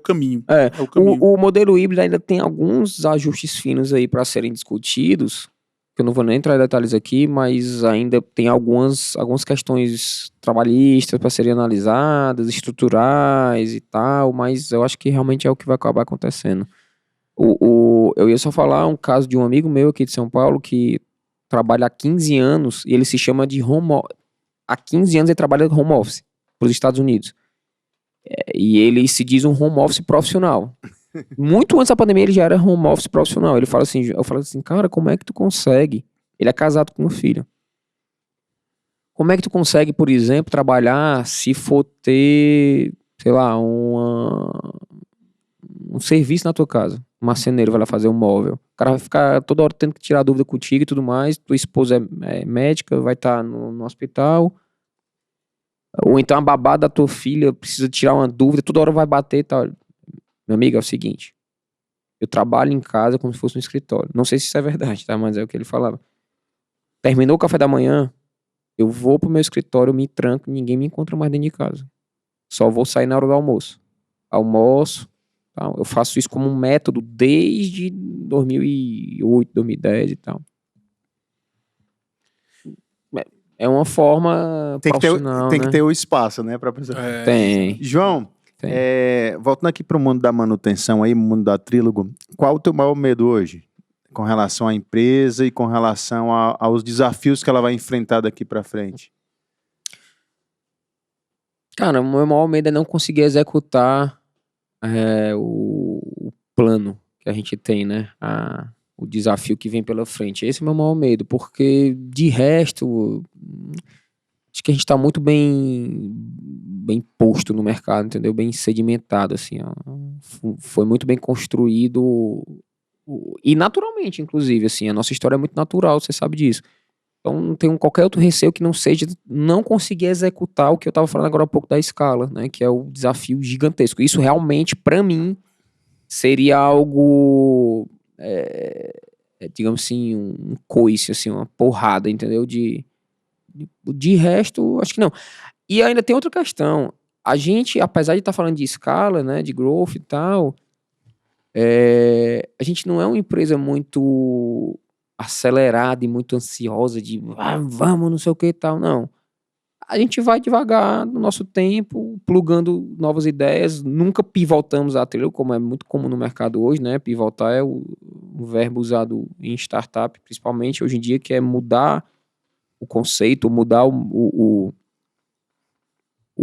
caminho. É o caminho. O modelo híbrido ainda tem alguns ajustes finos aí para serem discutidos, que eu não vou nem entrar em detalhes aqui, mas ainda tem algumas questões trabalhistas para serem analisadas, estruturais e tal, mas eu acho que realmente é o que vai acabar acontecendo. Eu ia só falar um caso de um amigo meu aqui de São Paulo que trabalha há 15 anos e ele se chama de há 15 anos ele trabalha home office para os Estados Unidos. E ele se diz um home office profissional. Muito antes da pandemia ele já era home office profissional. Eu falo assim, cara, como é que tu consegue? Ele é casado com uma filha. Como é que tu consegue, por exemplo, trabalhar se for ter, sei lá, um serviço na tua casa? Um marceneiro vai lá fazer um móvel. O cara vai ficar toda hora tendo que tirar dúvida contigo e tudo mais. Tua esposa é médica, vai estar no hospital. Ou então a babá da tua filha precisa tirar uma dúvida, toda hora vai bater e tal. Meu amigo, é o seguinte. Eu trabalho em casa como se fosse um escritório. Não sei se isso é verdade, tá? Mas é o que ele falava. Terminou o café da manhã, eu vou pro meu escritório, me tranco, ninguém me encontra mais dentro de casa. Só vou sair na hora do almoço. Almoço, Tal. Eu faço isso como um método desde 2008, 2010 e tal. É uma forma profissional, tem né? que ter o espaço, né? Pra pessoa. Tem. João, Tem. voltando aqui pro mundo da manutenção aí, mundo da Trílogo, qual o teu maior medo hoje? Com relação à empresa e com relação aos desafios que ela vai enfrentar daqui pra frente? Cara, o meu maior medo é não conseguir executar o plano que a gente tem, né? O desafio que vem pela frente. Esse é o meu maior medo, porque de resto, acho que a gente está muito bem posto no mercado, entendeu? Bem sedimentado, assim, ó. Foi muito bem construído e naturalmente, inclusive, assim, a nossa história é muito natural, você sabe disso. Então não tenho qualquer outro receio que não seja não conseguir executar o que eu estava falando agora há pouco da escala, né? Que é o desafio gigantesco. Isso realmente, para mim, seria algo, digamos assim, um coice, assim, uma porrada, entendeu? De resto, acho que não. E ainda tem outra questão. A gente, apesar de estar falando de escala, né, de growth e tal, a gente não é uma empresa muito acelerada e muito ansiosa de vamos, não sei o que e tal, não. A gente vai devagar no nosso tempo, plugando novas ideias, nunca pivotamos a trilha, como é muito comum no mercado hoje, né? Pivotar é o verbo usado em startup, principalmente hoje em dia, que é mudar o conceito, mudar o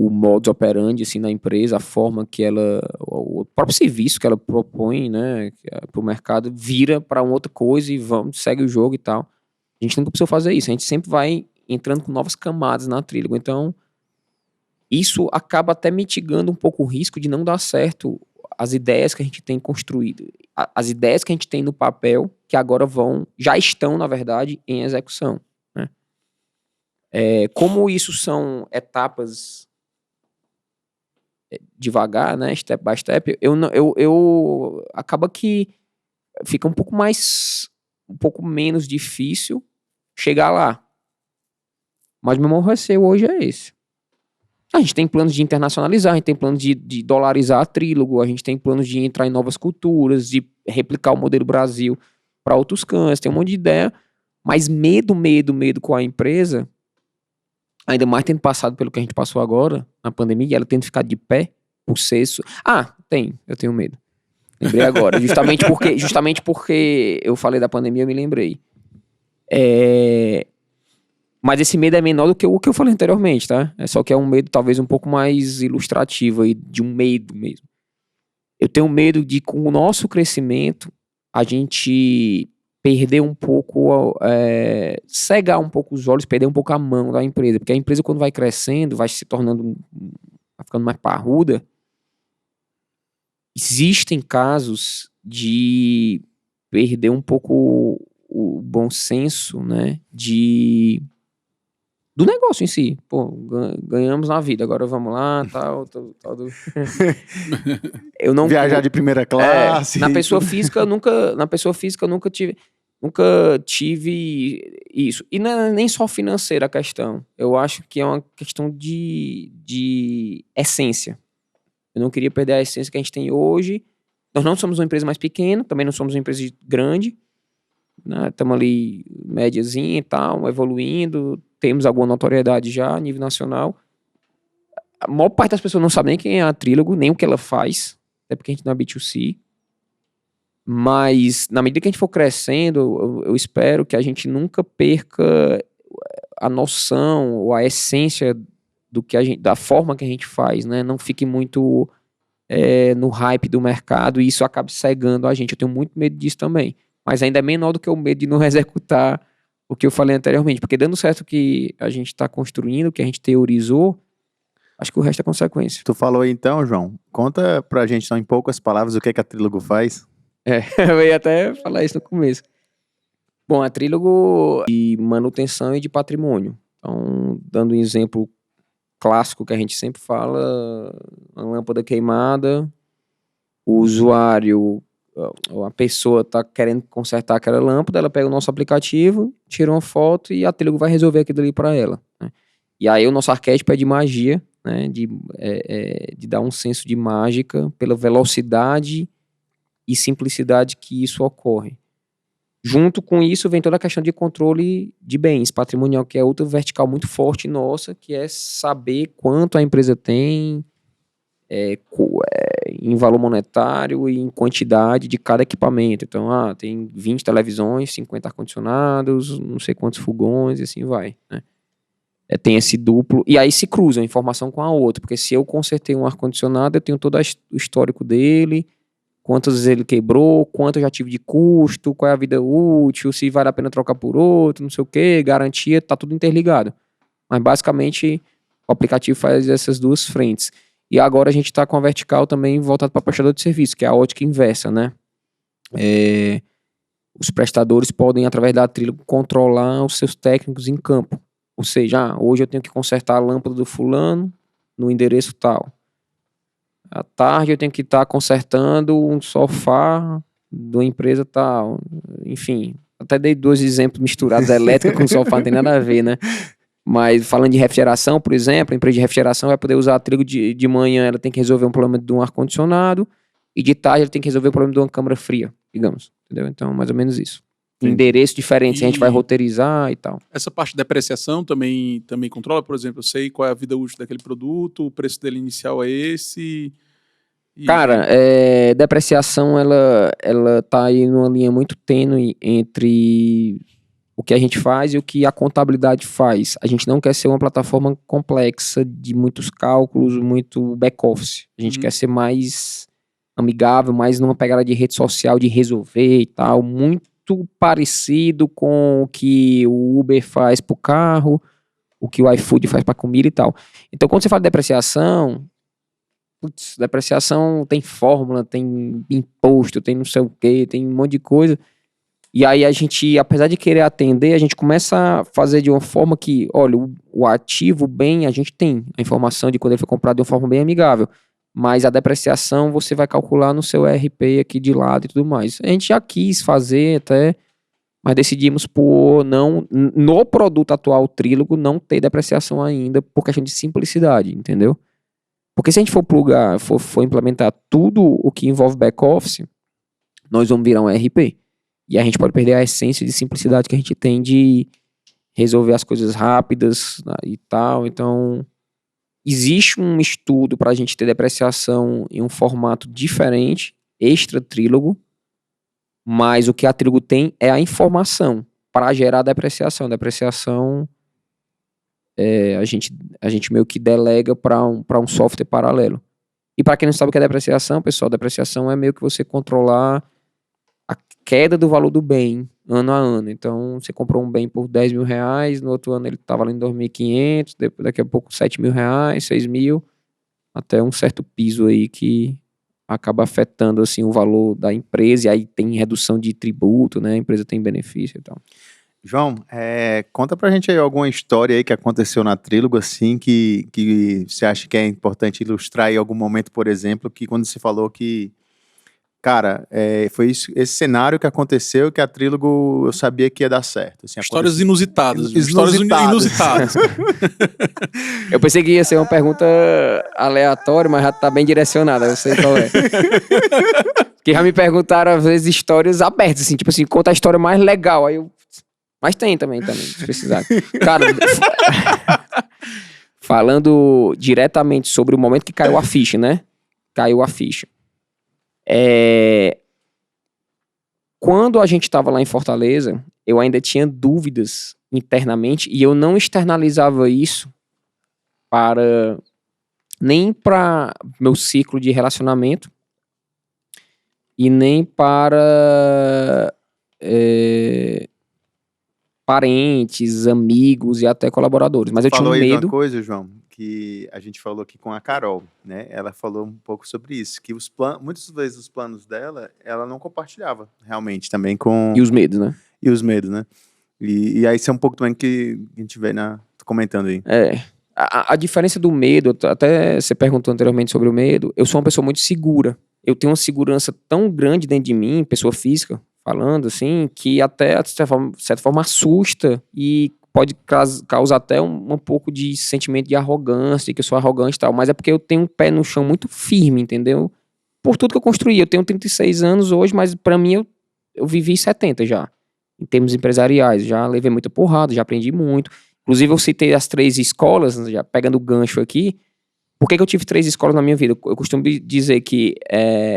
modus operandi assim, na empresa, a forma que ela, o próprio serviço que ela propõe, né, para o mercado, vira para uma outra coisa e segue o jogo e tal. A gente nunca precisou fazer isso, a gente sempre vai entrando com novas camadas na trilha. Então, isso acaba até mitigando um pouco o risco de não dar certo as ideias que a gente tem construído, as ideias que a gente tem no papel, que agora já estão, na verdade, em execução, né? Como isso são etapas devagar, né, step by step, eu acaba que fica um pouco menos difícil chegar lá. Mas meu maior receio hoje é esse. A gente tem planos de internacionalizar, a gente tem planos de dolarizar a Trílogo, a gente tem planos de entrar em novas culturas, de replicar o modelo Brasil para outros cantos, tem um monte de ideia, mas medo com a empresa, ainda mais tendo passado pelo que a gente passou agora, na pandemia, e ela tendo ficado de pé, por ser... eu tenho medo. Lembrei agora, justamente porque eu falei da pandemia, eu me lembrei. Mas esse medo é menor do que o que eu falei anteriormente, tá? Só que é um medo talvez um pouco mais ilustrativo aí, de um medo mesmo. Eu tenho medo de, com o nosso crescimento, a gente perder um pouco, cegar um pouco os olhos, perder um pouco a mão da empresa. Porque a empresa, quando vai crescendo, vai se tornando, vai ficando mais parruda. Existem casos de perder um pouco o bom senso, né, do negócio em si. Pô, ganhamos na vida, agora vamos lá, tal. Eu não viajar de primeira classe. Na pessoa física eu nunca tive isso. E não é nem só financeira a questão. Eu acho que é uma questão de essência. Eu não queria perder a essência que a gente tem hoje. Nós não somos uma empresa mais pequena, também não somos uma empresa grande, né? Estamos ali médiazinha e tal, evoluindo, temos alguma notoriedade já a nível nacional. A maior parte das pessoas não sabe nem quem é a Trílogo, nem o que ela faz, até porque a gente não é B2C. Mas na medida que a gente for crescendo, eu espero que a gente nunca perca a noção ou a essência da forma que a gente faz, né? Não fique muito no hype do mercado e isso acaba cegando a gente. Eu tenho muito medo disso também. Mas ainda é menor do que o medo de não executar o que eu falei anteriormente. Porque dando certo o que a gente está construindo, o que a gente teorizou, acho que o resto é consequência. Tu falou aí então, João, conta pra gente só em poucas palavras o que a Trílogo faz. Eu ia até falar isso no começo. Bom, a Trílogo de manutenção e de patrimônio. Então, dando um exemplo clássico que a gente sempre fala, a lâmpada queimada, o usuário, a pessoa está querendo consertar aquela lâmpada, ela pega o nosso aplicativo, tira uma foto e a Trílogo vai resolver aquilo ali para ela, né? E aí o nosso arquétipo é de magia, né, de dar um senso de mágica pela velocidade e simplicidade que isso ocorre. Junto com isso vem toda a questão de controle de bens patrimonial, que é outra vertical muito forte nossa, que é saber quanto a empresa tem em valor monetário e em quantidade de cada equipamento. Então, tem 20 televisões, 50 ar-condicionados, não sei quantos fogões e assim vai, né? Tem esse duplo, e aí se cruza uma informação com a outra, porque se eu consertei um ar-condicionado, eu tenho todo o histórico dele, quantas vezes ele quebrou, quanto eu já tive de custo, qual é a vida útil, se vale a pena trocar por outro, não sei o que, garantia, tá tudo interligado. Mas basicamente o aplicativo faz essas duas frentes. E agora a gente está com a vertical também voltada para prestador de serviço, que é a ótica inversa, né? Os prestadores podem, através da Trílogo, controlar os seus técnicos em campo. Ou seja, hoje eu tenho que consertar a lâmpada do fulano no endereço tal. À tarde eu tenho que estar consertando um sofá de uma empresa tal. Enfim, até dei 2 exemplos misturados, elétrica com sofá, não tem nada a ver, né? Mas falando de refrigeração, por exemplo, a empresa de refrigeração vai poder usar a Trílogo de manhã, ela tem que resolver um problema de um ar-condicionado, e de tarde ela tem que resolver o problema de uma câmara fria, digamos. Entendeu? Então, mais ou menos isso. Endereço diferente, a gente vai roteirizar e tal. Essa parte de depreciação também controla, por exemplo, eu sei qual é a vida útil daquele produto, o preço dele inicial é esse. Cara, depreciação ela tá aí numa linha muito tênue entre o que a gente faz e o que a contabilidade faz. A gente não quer ser uma plataforma complexa de muitos cálculos, muito back-office. A gente quer ser mais amigável, mais numa pegada de rede social, de resolver e tal, muito parecido com o que o Uber faz pro carro, o que o iFood faz pra comida e tal. Então, quando você fala de depreciação, depreciação tem fórmula, tem imposto, tem não sei o que, tem um monte de coisa. E aí a gente, apesar de querer atender, a gente começa a fazer de uma forma que, olha, o ativo, o bem, a gente tem a informação de quando ele foi comprado de uma forma bem amigável. Mas a depreciação você vai calcular no seu ERP aqui de lado e tudo mais. A gente já quis fazer até, mas decidimos por não, no produto atual Trílogo, não ter depreciação ainda por questão de simplicidade, entendeu? Porque se a gente for plugar, for implementar tudo o que envolve back-office, nós vamos virar um ERP. E a gente pode perder a essência de simplicidade que a gente tem de resolver as coisas rápidas, né, e tal. Então, existe um estudo para a gente ter depreciação em um formato diferente, extra Trílogo, mas o que a Trílogo tem é a informação para gerar depreciação. Depreciação a gente meio que delega para um software paralelo. E para quem não sabe o que é depreciação, pessoal, depreciação é meio que você controlar a queda do valor do bem ano a ano. Então, você comprou um bem por 10 mil reais, no outro ano ele está valendo 2.500, daqui a pouco 7 mil reais, 6 mil, até um certo piso aí que acaba afetando assim, o valor da empresa, e aí tem redução de tributo, né? A empresa tem benefício e tal. João, conta pra gente aí alguma história aí que aconteceu na Trílogo, assim, que você acha que é importante ilustrar em algum momento, por exemplo, que quando você falou que, cara, foi esse cenário que aconteceu que a Trílogo eu sabia que ia dar certo. Assim, histórias inusitadas. Histórias inusitadas. Eu pensei que ia ser uma pergunta aleatória, mas já tá bem direcionada, eu sei qual é. Porque já me perguntaram, às vezes, histórias abertas, assim, tipo assim, conta a história mais legal, aí eu... Mas tem também, se precisar. Cara, falando diretamente sobre o momento que caiu a ficha, né? Caiu a ficha. Quando a gente estava lá em Fortaleza, eu ainda tinha dúvidas internamente e eu não externalizava isso nem para meu ciclo de relacionamento e nem para parentes, amigos e até colaboradores. Mas eu tinha um medo. Falou aí uma coisa, João, que a gente falou aqui com a Carol, né? Ela falou um pouco sobre isso, que muitas vezes os planos dela, ela não compartilhava realmente também com... E os medos, né? E os medos, né? E aí isso é um pouco também que a gente vê comentando aí. A diferença do medo, até você perguntou anteriormente sobre o medo, eu sou uma pessoa muito segura. Eu tenho uma segurança tão grande dentro de mim, pessoa física, falando assim, que até, de certa forma, assusta e pode causar até um pouco de sentimento de arrogância, de que eu sou arrogante e tal, mas é porque eu tenho um pé no chão muito firme, entendeu? Por tudo que eu construí. Eu tenho 36 anos hoje, mas pra mim eu vivi 70 já, em termos empresariais. Já levei muita porrada, já aprendi muito. Inclusive, eu citei as 3 escolas, já pegando o gancho aqui. Por que eu tive 3 escolas na minha vida? Eu costumo dizer que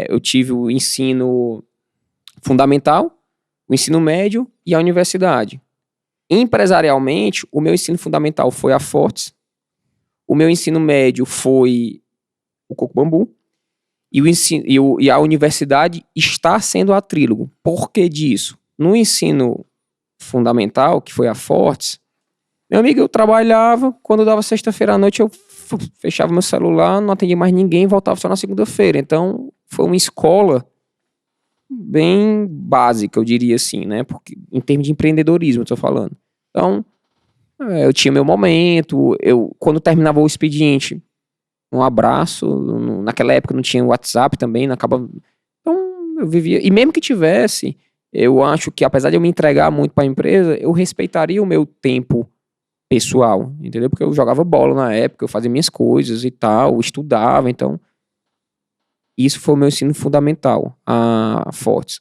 eu tive o ensino fundamental, o ensino médio e a universidade. Empresarialmente, o meu ensino fundamental foi a Fortes, o meu ensino médio foi o Coco Bambu, e a universidade está sendo a Trílogo. Por que disso? No ensino fundamental, que foi a Fortes, meu amigo, eu trabalhava, quando dava sexta-feira à noite, eu fechava meu celular, não atendia mais ninguém, voltava só na segunda-feira. Então, foi uma escola bem básica, eu diria assim, né? Porque, em termos de empreendedorismo, eu tô falando. Então, eu tinha meu momento, quando terminava o expediente, um abraço, naquela época não tinha WhatsApp também, acaba. Então, eu vivia, e mesmo que tivesse, eu acho que apesar de eu me entregar muito para a empresa, eu respeitaria o meu tempo pessoal, entendeu? Porque eu jogava bola na época, eu fazia minhas coisas e tal, estudava, então isso foi o meu ensino fundamental, a Fortes.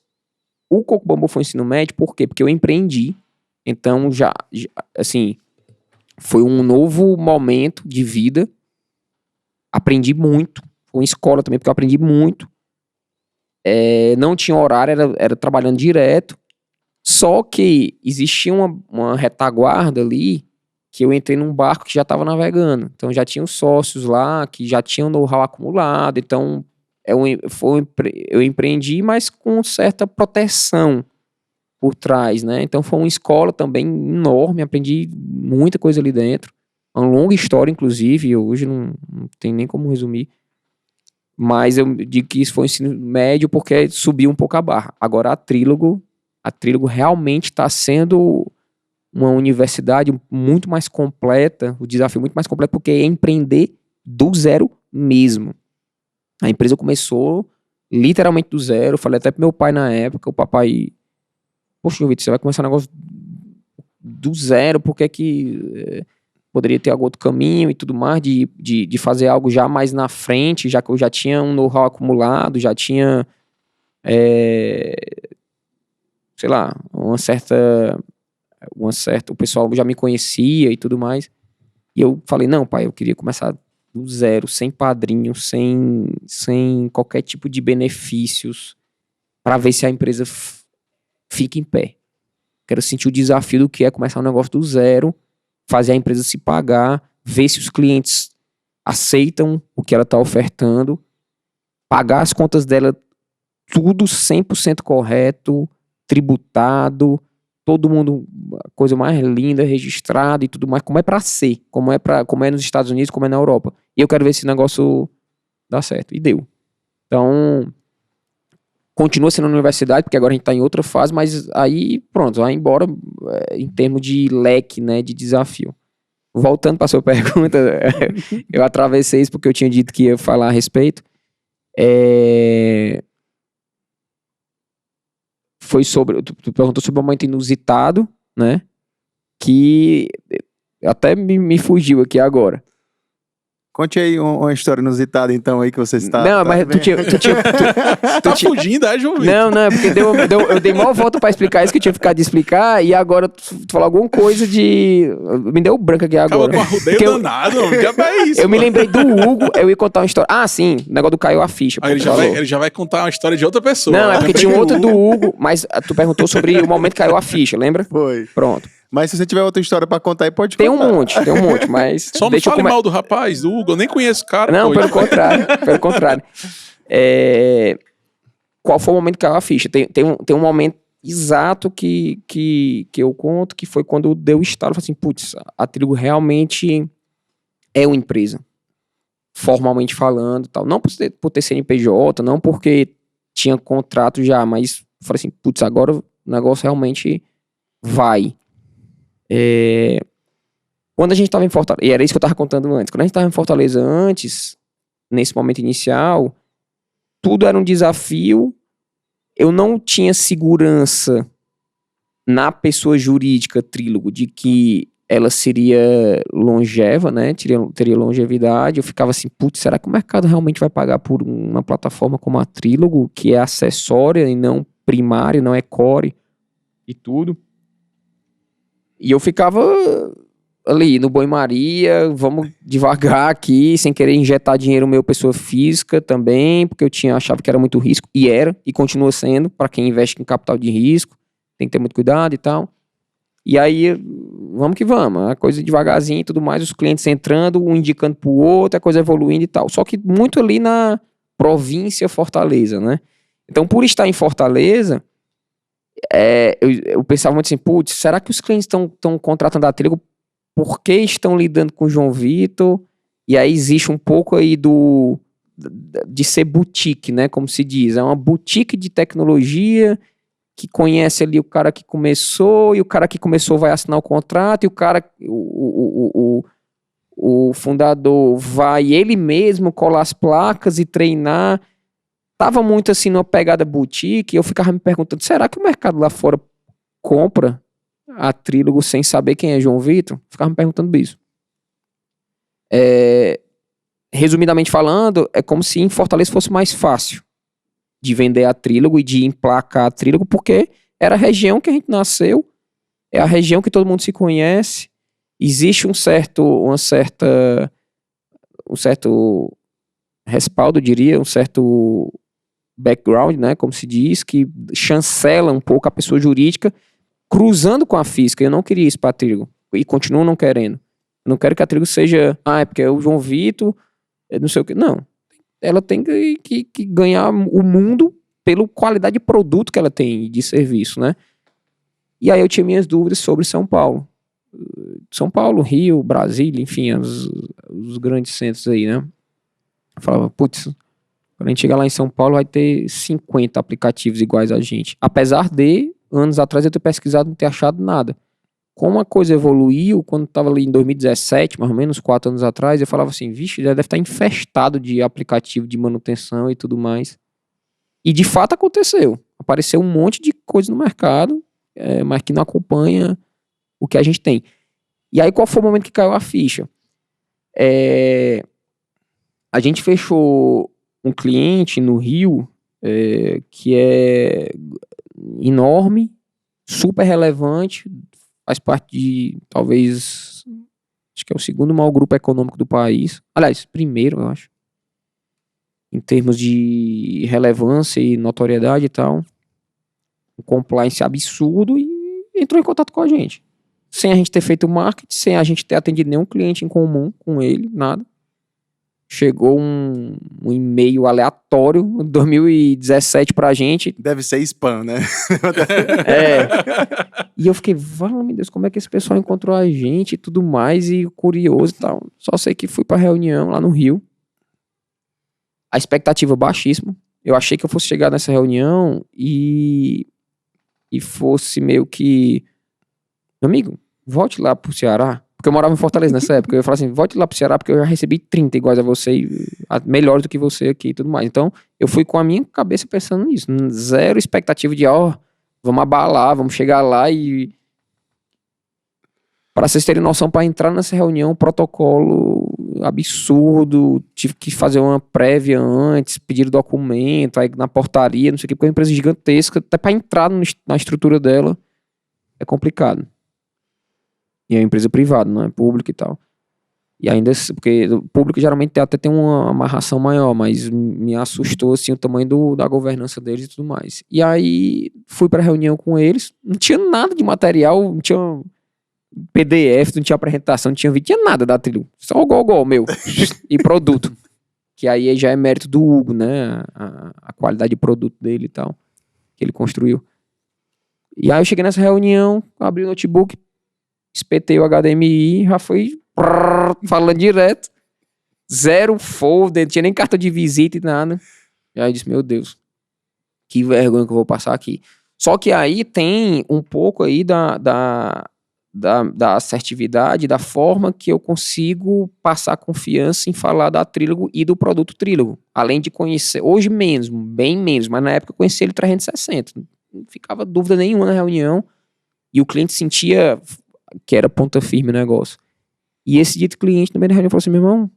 O Coco Bambu foi o ensino médio, por quê? Porque eu empreendi, então já assim, foi um novo momento de vida, aprendi muito, foi uma escola também, porque eu aprendi muito, não tinha horário, era trabalhando direto, só que existia uma retaguarda ali, que eu entrei num barco que já estava navegando. Então já tinham sócios lá, que já tinham know-how acumulado. Então eu empreendi, mas com certa proteção por trás, né? Então foi uma escola também enorme, aprendi muita coisa ali dentro. Uma longa história, inclusive, hoje não tem nem como resumir. Mas eu digo que isso foi um ensino médio porque subiu um pouco a barra. Agora a Trílogo realmente está sendo uma universidade muito mais completa, o desafio muito mais completo, porque é empreender do zero mesmo. A empresa começou literalmente do zero, eu falei até pro meu pai na época, o papai, poxa, Vitor, você vai começar um negócio do zero, por que poderia ter algum outro caminho e tudo mais, de fazer algo já mais na frente, já que eu já tinha um know-how acumulado, já tinha, sei lá, uma certa, o pessoal já me conhecia e tudo mais. E eu falei, não, pai, eu queria começar do zero, sem padrinho, sem qualquer tipo de benefícios, para ver se a empresa fica em pé. Quero sentir o desafio do que é começar um negócio do zero, fazer a empresa se pagar, ver se os clientes aceitam o que ela está ofertando, pagar as contas dela tudo 100% correto, tributado, todo mundo, coisa mais linda, registrada e tudo mais, como é pra ser, como é nos Estados Unidos, como é na Europa. E eu quero ver se esse negócio dá certo. E deu. Então, continua sendo na universidade, porque agora a gente tá em outra fase, mas aí, pronto, vai embora em termos de leque, né, de desafio. Voltando pra sua pergunta, eu atravessei isso porque eu tinha dito que ia falar a respeito. Foi sobre, tu perguntou sobre um momento inusitado, né, que até me fugiu aqui agora. Conte aí uma história inusitada, então, aí que você está... Não, mas tu tinha... Tá fugindo, João Vitor? Não, é porque eu dei maior volta pra explicar isso que eu tinha ficado de explicar, e agora tu falou alguma coisa de... Me deu branco aqui agora. Acaba com arrudeio danado, que é isso, eu me lembrei do Hugo, eu ia contar uma história... Ah, sim, o negócio do Caiu a Ficha. Aí ele já vai contar uma história de outra pessoa. Não, é porque tinha outra do Hugo, mas tu perguntou sobre o momento que caiu a ficha, lembra? Foi. Pronto. Mas se você tiver outra história pra contar aí, pode Tem contar. tem um monte, mas... Só não fale mal do rapaz, do Hugo, eu nem conheço o cara. Não, pelo contrário. Qual foi o momento que caiu a ficha? Tem um momento exato que eu conto, que foi quando deu o estalo, eu falei assim, putz, a Trílogo realmente é uma empresa, formalmente falando, tal. Não por ter CNPJ, não porque tinha contrato já, mas eu falei assim, putz, agora o negócio realmente vai. Quando a gente estava em Fortaleza, e era isso que eu estava contando antes, quando a gente estava em Fortaleza antes, nesse momento inicial, tudo era um desafio, eu não tinha segurança na pessoa jurídica Trílogo de que ela seria longeva, né? Teria longevidade. Eu ficava assim, putz, será que o mercado realmente vai pagar por uma plataforma como a Trílogo, que é acessória e não primária, não é core e tudo? E eu ficava ali no banho-maria, vamos devagar aqui, sem querer injetar dinheiro meu, pessoa física também, porque achava que era muito risco, e era, e continua sendo, para quem investe em capital de risco, tem que ter muito cuidado e tal. E aí, vamos que vamos, a coisa devagarzinho e tudo mais, os clientes entrando, um indicando pro outro, a coisa evoluindo e tal. Só que muito ali na província Fortaleza, né? Então, por estar em Fortaleza, eu pensava muito assim, putz, será que os clientes estão contratando a Trílogo porque estão lidando com o João Vitor? E aí existe um pouco aí de ser boutique, né? Como se diz, é uma boutique de tecnologia que conhece ali o cara que começou, e o cara que começou vai assinar o contrato, e o fundador vai ele mesmo colar as placas e treinar. Tava muito assim numa pegada boutique, e eu ficava me perguntando, será que o mercado lá fora compra a Trílogo sem saber quem é João Vitor? Ficava me perguntando isso. Resumidamente falando, é como se em Fortaleza fosse mais fácil de vender a Trílogo e de emplacar a Trílogo, porque era a região que a gente nasceu, é a região que todo mundo se conhece, existe um certo respaldo, eu diria, um certo background, né, como se diz, que chancela um pouco a pessoa jurídica, cruzando com a física. Eu não queria isso para a Trílogo, e continuo não querendo. Eu não quero que a Trílogo seja, é porque é o João Vitor, não sei o que, não. Ela tem que ganhar o mundo pela qualidade de produto que ela tem, de serviço, né? E aí eu tinha minhas dúvidas sobre São Paulo. São Paulo, Rio, Brasília, enfim, os grandes centros aí, né? Eu falava, putz, quando a gente chegar lá em São Paulo vai ter 50 aplicativos iguais a gente. Apesar de, anos atrás, eu ter pesquisado e não ter achado nada. Como a coisa evoluiu, quando estava ali em 2017, mais ou menos, 4 anos atrás, eu falava assim, vixe, já deve estar infestado de aplicativo de manutenção e tudo mais. E de fato aconteceu. Apareceu um monte de coisa no mercado, mas que não acompanha o que a gente tem. E aí qual foi o momento que caiu a ficha? A gente fechou um cliente no Rio, que é enorme, super relevante, faz parte de, talvez, acho que é o segundo maior grupo econômico do país. Aliás, primeiro, eu acho. Em termos de relevância e notoriedade e tal. Um compliance absurdo, e entrou em contato com a gente. Sem a gente ter feito marketing, sem a gente ter atendido nenhum cliente em comum com ele, nada. Chegou um e-mail aleatório em 2017 pra gente. Deve ser spam, né? E eu fiquei, meu Deus, como é que esse pessoal encontrou a gente e tudo mais, e curioso e tal. Só sei que fui pra reunião lá no Rio. A expectativa baixíssima. Eu achei que eu fosse chegar nessa reunião e fosse meio que, meu amigo, volte lá pro Ceará. Porque eu morava em Fortaleza nessa época. Eu ia falar assim, volte lá pro Ceará, porque eu já recebi 30 iguais a você, melhores do que você aqui e tudo mais. Então, eu fui com a minha cabeça pensando nisso. Zero expectativa de, vamos abalar, vamos chegar lá e... Para vocês terem noção, para entrar nessa reunião, um protocolo absurdo, tive que fazer uma prévia antes, pedir documento, aí na portaria, não sei o que, porque é uma empresa gigantesca, até para entrar na estrutura dela é complicado. E é uma empresa privada, não é pública e tal. E ainda, porque o público geralmente até tem uma amarração maior, mas me assustou assim o tamanho da governança deles e tudo mais. E aí fui pra reunião com eles, não tinha nada de material, não tinha PDF, não tinha apresentação, não tinha vídeo, tinha nada da Trílogo. Só o gogol meu e produto. Que aí já é mérito do Hugo, né? A qualidade de produto dele e tal, que ele construiu. E aí eu cheguei nessa reunião, abri o notebook, espetei o HDMI, já foi falando direto. Zero folder, não tinha nem carta de visita e nada. E aí eu disse, meu Deus, que vergonha que eu vou passar aqui. Só que aí tem um pouco aí da assertividade, da forma que eu consigo passar confiança em falar da Trílogo e do produto Trílogo. Além de conhecer, hoje mesmo, bem menos, mas na época eu conheci ele 360. Não ficava dúvida nenhuma na reunião. E o cliente sentia que era ponta firme o negócio. E esse dito cliente, no meio da reunião, falou assim, meu irmão,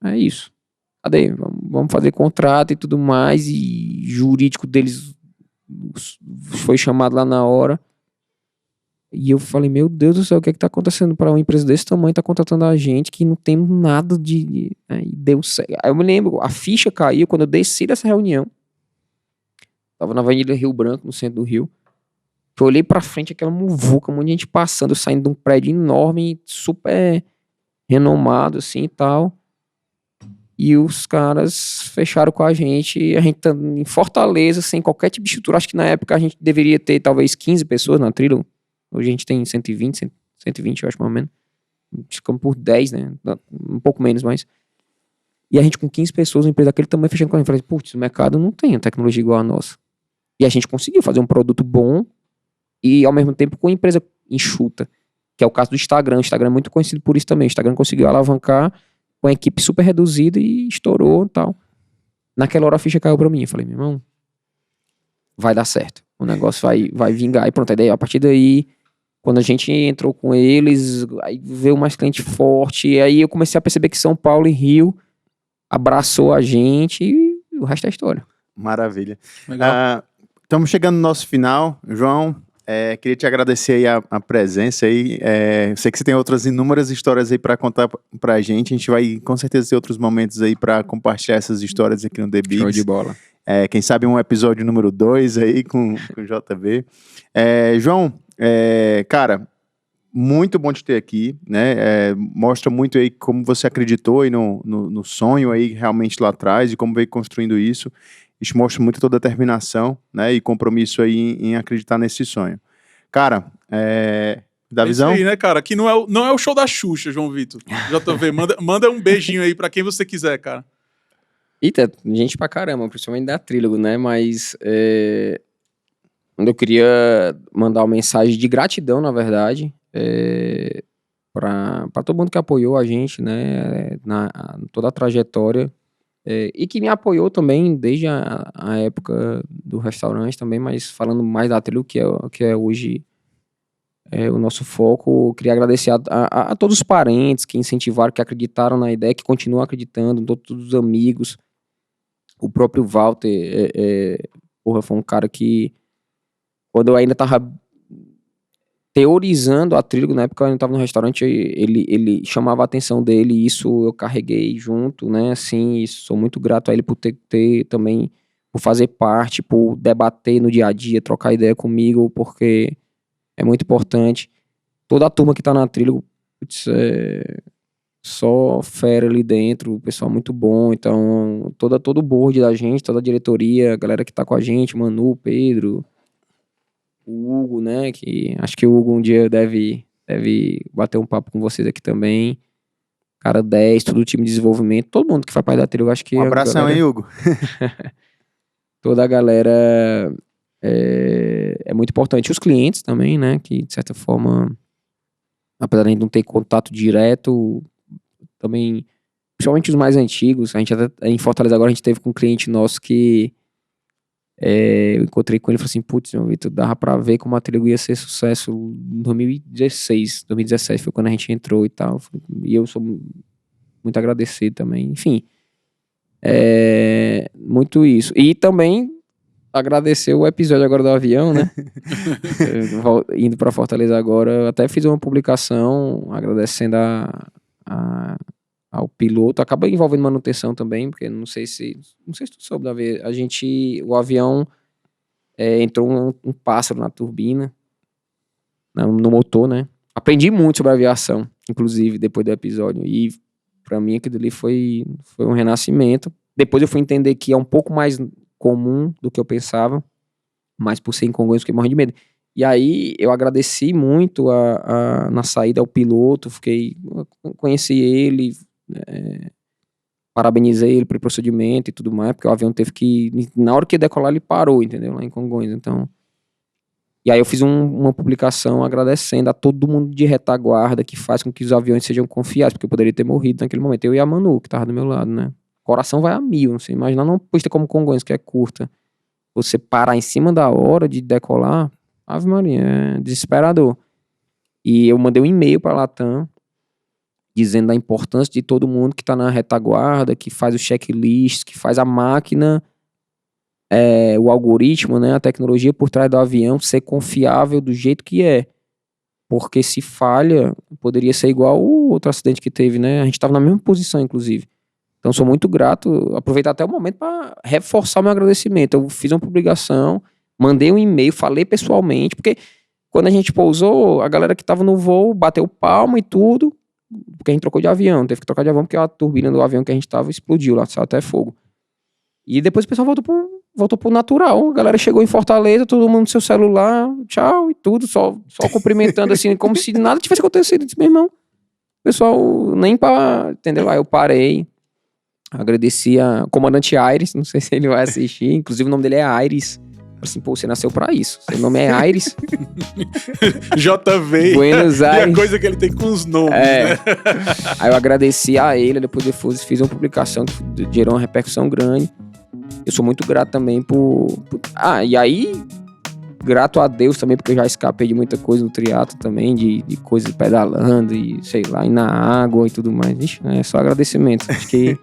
é isso. Cadê? Vamos fazer contrato e tudo mais, e jurídico deles foi chamado lá na hora. E eu falei, meu Deus do céu, o que é que tá acontecendo para uma empresa desse tamanho, tá contratando a gente que não tem nada né, e deu certo. Aí eu me lembro, a ficha caiu quando eu desci dessa reunião. Tava na Avenida Rio Branco, no centro do Rio. Eu olhei pra frente, aquela muvuca, um monte de gente passando, saindo de um prédio enorme, super renomado, assim, e tal. E os caras fecharam com a gente tá em Fortaleza, sem qualquer tipo de estrutura. Acho que na época a gente deveria ter, talvez, 15 pessoas na Trillium. Hoje a gente tem 120, eu acho, mais ou menos. Ficamos por 10, né? Um pouco menos, mas... E a gente com 15 pessoas, uma empresa daquele tamanho, fechando com a gente. Falei, putz, o mercado não tem tecnologia igual a nossa. E a gente conseguiu fazer um produto bom e, ao mesmo tempo, com uma empresa enxuta, que é o caso do Instagram. O Instagram é muito conhecido por isso também. O Instagram conseguiu alavancar com a equipe super reduzida e estourou e tal. Naquela hora a ficha caiu pra mim. Eu falei, meu irmão, vai dar certo. O negócio vai vingar. E pronto, a partir daí, quando a gente entrou com eles, aí veio mais cliente forte. E aí eu comecei a perceber que São Paulo e Rio abraçou a gente e o resto é história. Maravilha. Legal. Estamos chegando no nosso final. João, queria te agradecer aí a presença aí. Eu sei que você tem outras inúmeras histórias aí para contar pra gente. A gente vai com certeza ter outros momentos aí para compartilhar essas histórias aqui no The Bigs. Show de bola. Quem sabe um episódio número 2 aí com o JB. João, cara, muito bom te ter aqui, né? Mostra muito aí como você acreditou aí no sonho aí realmente lá atrás e como veio construindo isso. Isso mostra muito a tua determinação, né? E compromisso aí em acreditar nesse sonho. Cara, dá visão? É isso aí, né, cara? Aqui não é o show da Xuxa, João Vitor. JV, manda um beijinho aí pra quem você quiser, cara. Eita, gente pra caramba, principalmente da Trílogo, né? Mas eu queria mandar uma mensagem de gratidão, na verdade, pra todo mundo que apoiou a gente, né? Toda a trajetória. E que me apoiou também desde a época do restaurante também, mas falando mais da Trílogo, que é hoje o nosso foco. Eu queria agradecer a todos os parentes que incentivaram, que acreditaram na ideia, que continuam acreditando, todos os amigos. O próprio Walter, foi um cara que, quando eu ainda tava teorizando a Trílogo, na época eu ainda tava no restaurante, ele chamava a atenção dele, e isso eu carreguei junto, né, assim, e sou muito grato a ele por ter também, por fazer parte, por debater no dia a dia, trocar ideia comigo, porque é muito importante. Toda a turma que tá na Trílogo, putz, só fera ali dentro, o pessoal muito bom. Então, todo o board da gente, toda a diretoria, a galera que tá com a gente, Manu, Pedro, o Hugo, né, que acho que o Hugo um dia deve bater um papo com vocês aqui também. Cara 10, todo o time de desenvolvimento, todo mundo que faz parte da Trílogo, acho que... Um abração aí, Hugo. Toda a galera é muito importante. Os clientes também, né, que de certa forma, apesar de a gente não ter contato direto, também, principalmente os mais antigos, a gente até, em Fortaleza agora, a gente teve com um cliente nosso que eu encontrei com ele e falei assim, putz, meu Vitor, dava pra ver como a Trílogo ia ser sucesso em 2017 foi quando a gente entrou e tal, e eu sou muito agradecido também, enfim, muito isso. E também agradecer o episódio agora do avião, né? Indo pra Fortaleza agora, eu até fiz uma publicação agradecendo ao piloto, acaba envolvendo manutenção também, porque não sei se tu soube, Davi, o avião entrou um pássaro na turbina, no motor, né? Aprendi muito sobre aviação, inclusive, depois do episódio, e pra mim aquilo ali foi um renascimento. Depois eu fui entender que é um pouco mais comum do que eu pensava, mas por ser incongruente eu fiquei morrendo de medo. E aí eu agradeci muito na saída ao piloto, conheci ele, parabenizei ele pelo procedimento e tudo mais, porque o avião teve que, na hora que ia decolar ele parou, entendeu, lá em Congonhas, então... E aí eu fiz uma publicação agradecendo a todo mundo de retaguarda que faz com que os aviões sejam confiáveis, porque eu poderia ter morrido naquele momento, eu e a Manu, que tava do meu lado, né? O coração vai a 1000, não sei, imaginar numa pista como Congonhas, que é curta, você parar em cima da hora de decolar, Ave Maria, é desesperador. E eu mandei um e-mail para a Latam dizendo da importância de todo mundo que está na retaguarda, que faz o checklist, que faz a máquina, o algoritmo, né, a tecnologia por trás do avião ser confiável do jeito que é. Porque se falha, poderia ser igual o outro acidente que teve, né? A gente estava na mesma posição, inclusive. Então, sou muito grato, aproveitar até o momento para reforçar meu agradecimento. Eu fiz uma publicação, mandei um e-mail, falei pessoalmente, porque quando a gente pousou, a galera que estava no voo bateu palma e tudo, porque a gente trocou de avião, teve que trocar de avião porque a turbina do avião que a gente estava explodiu lá, saiu até fogo. E depois o pessoal voltou pro natural. A galera chegou em Fortaleza, todo mundo no seu celular, tchau e tudo, só cumprimentando assim, como se nada tivesse acontecido. Eu disse, meu irmão, o pessoal nem pra, entendeu? Aí eu parei, agradeci a comandante Aires, não sei se ele vai assistir, inclusive o nome dele é Aires. Assim, pô, você nasceu pra isso. Seu nome é Aires. JV. Buenos Aires. E a coisa que ele tem com os nomes, né? Aí eu agradeci a ele, depois fiz uma publicação que gerou uma repercussão grande. Eu sou muito grato também e aí, grato a Deus também, porque eu já escapei de muita coisa no triatlo também, de coisas pedalando e, sei lá, ir na água e tudo mais. Ixi, é só agradecimento. Acho que...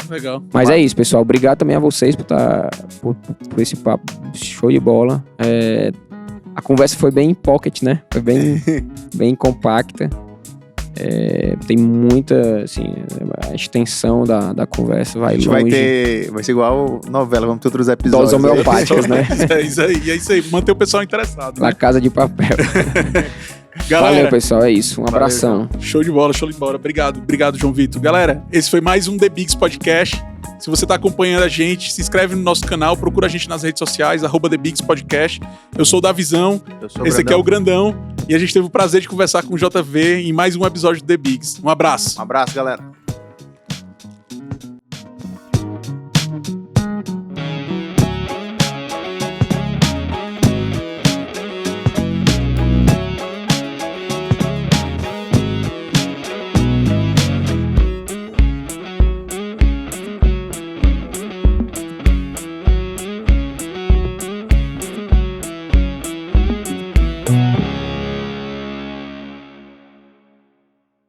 Legal. Mas é isso, pessoal. Obrigado também a vocês por esse papo show de bola. A conversa foi bem pocket, né? Foi bem compacta. Tem muita, assim, a extensão da conversa vai longe. Vai ser igual novela, vamos ter outros episódios. Doses homeopáticas, né? É isso aí. Manter o pessoal interessado. Na Casa de Papel. Galera, valeu, pessoal, é isso. Um abração. Show de bola. Obrigado, João Vitor. Galera, esse foi mais um The Bigs Podcast. Se você está acompanhando a gente, se inscreve no nosso canal, procura a gente nas redes sociais, @The Bigs Podcast. Eu sou o Davizão, esse aqui é o Grandão, e a gente teve o prazer de conversar com o JV em mais um episódio do The Bigs. Um abraço. Um abraço, galera.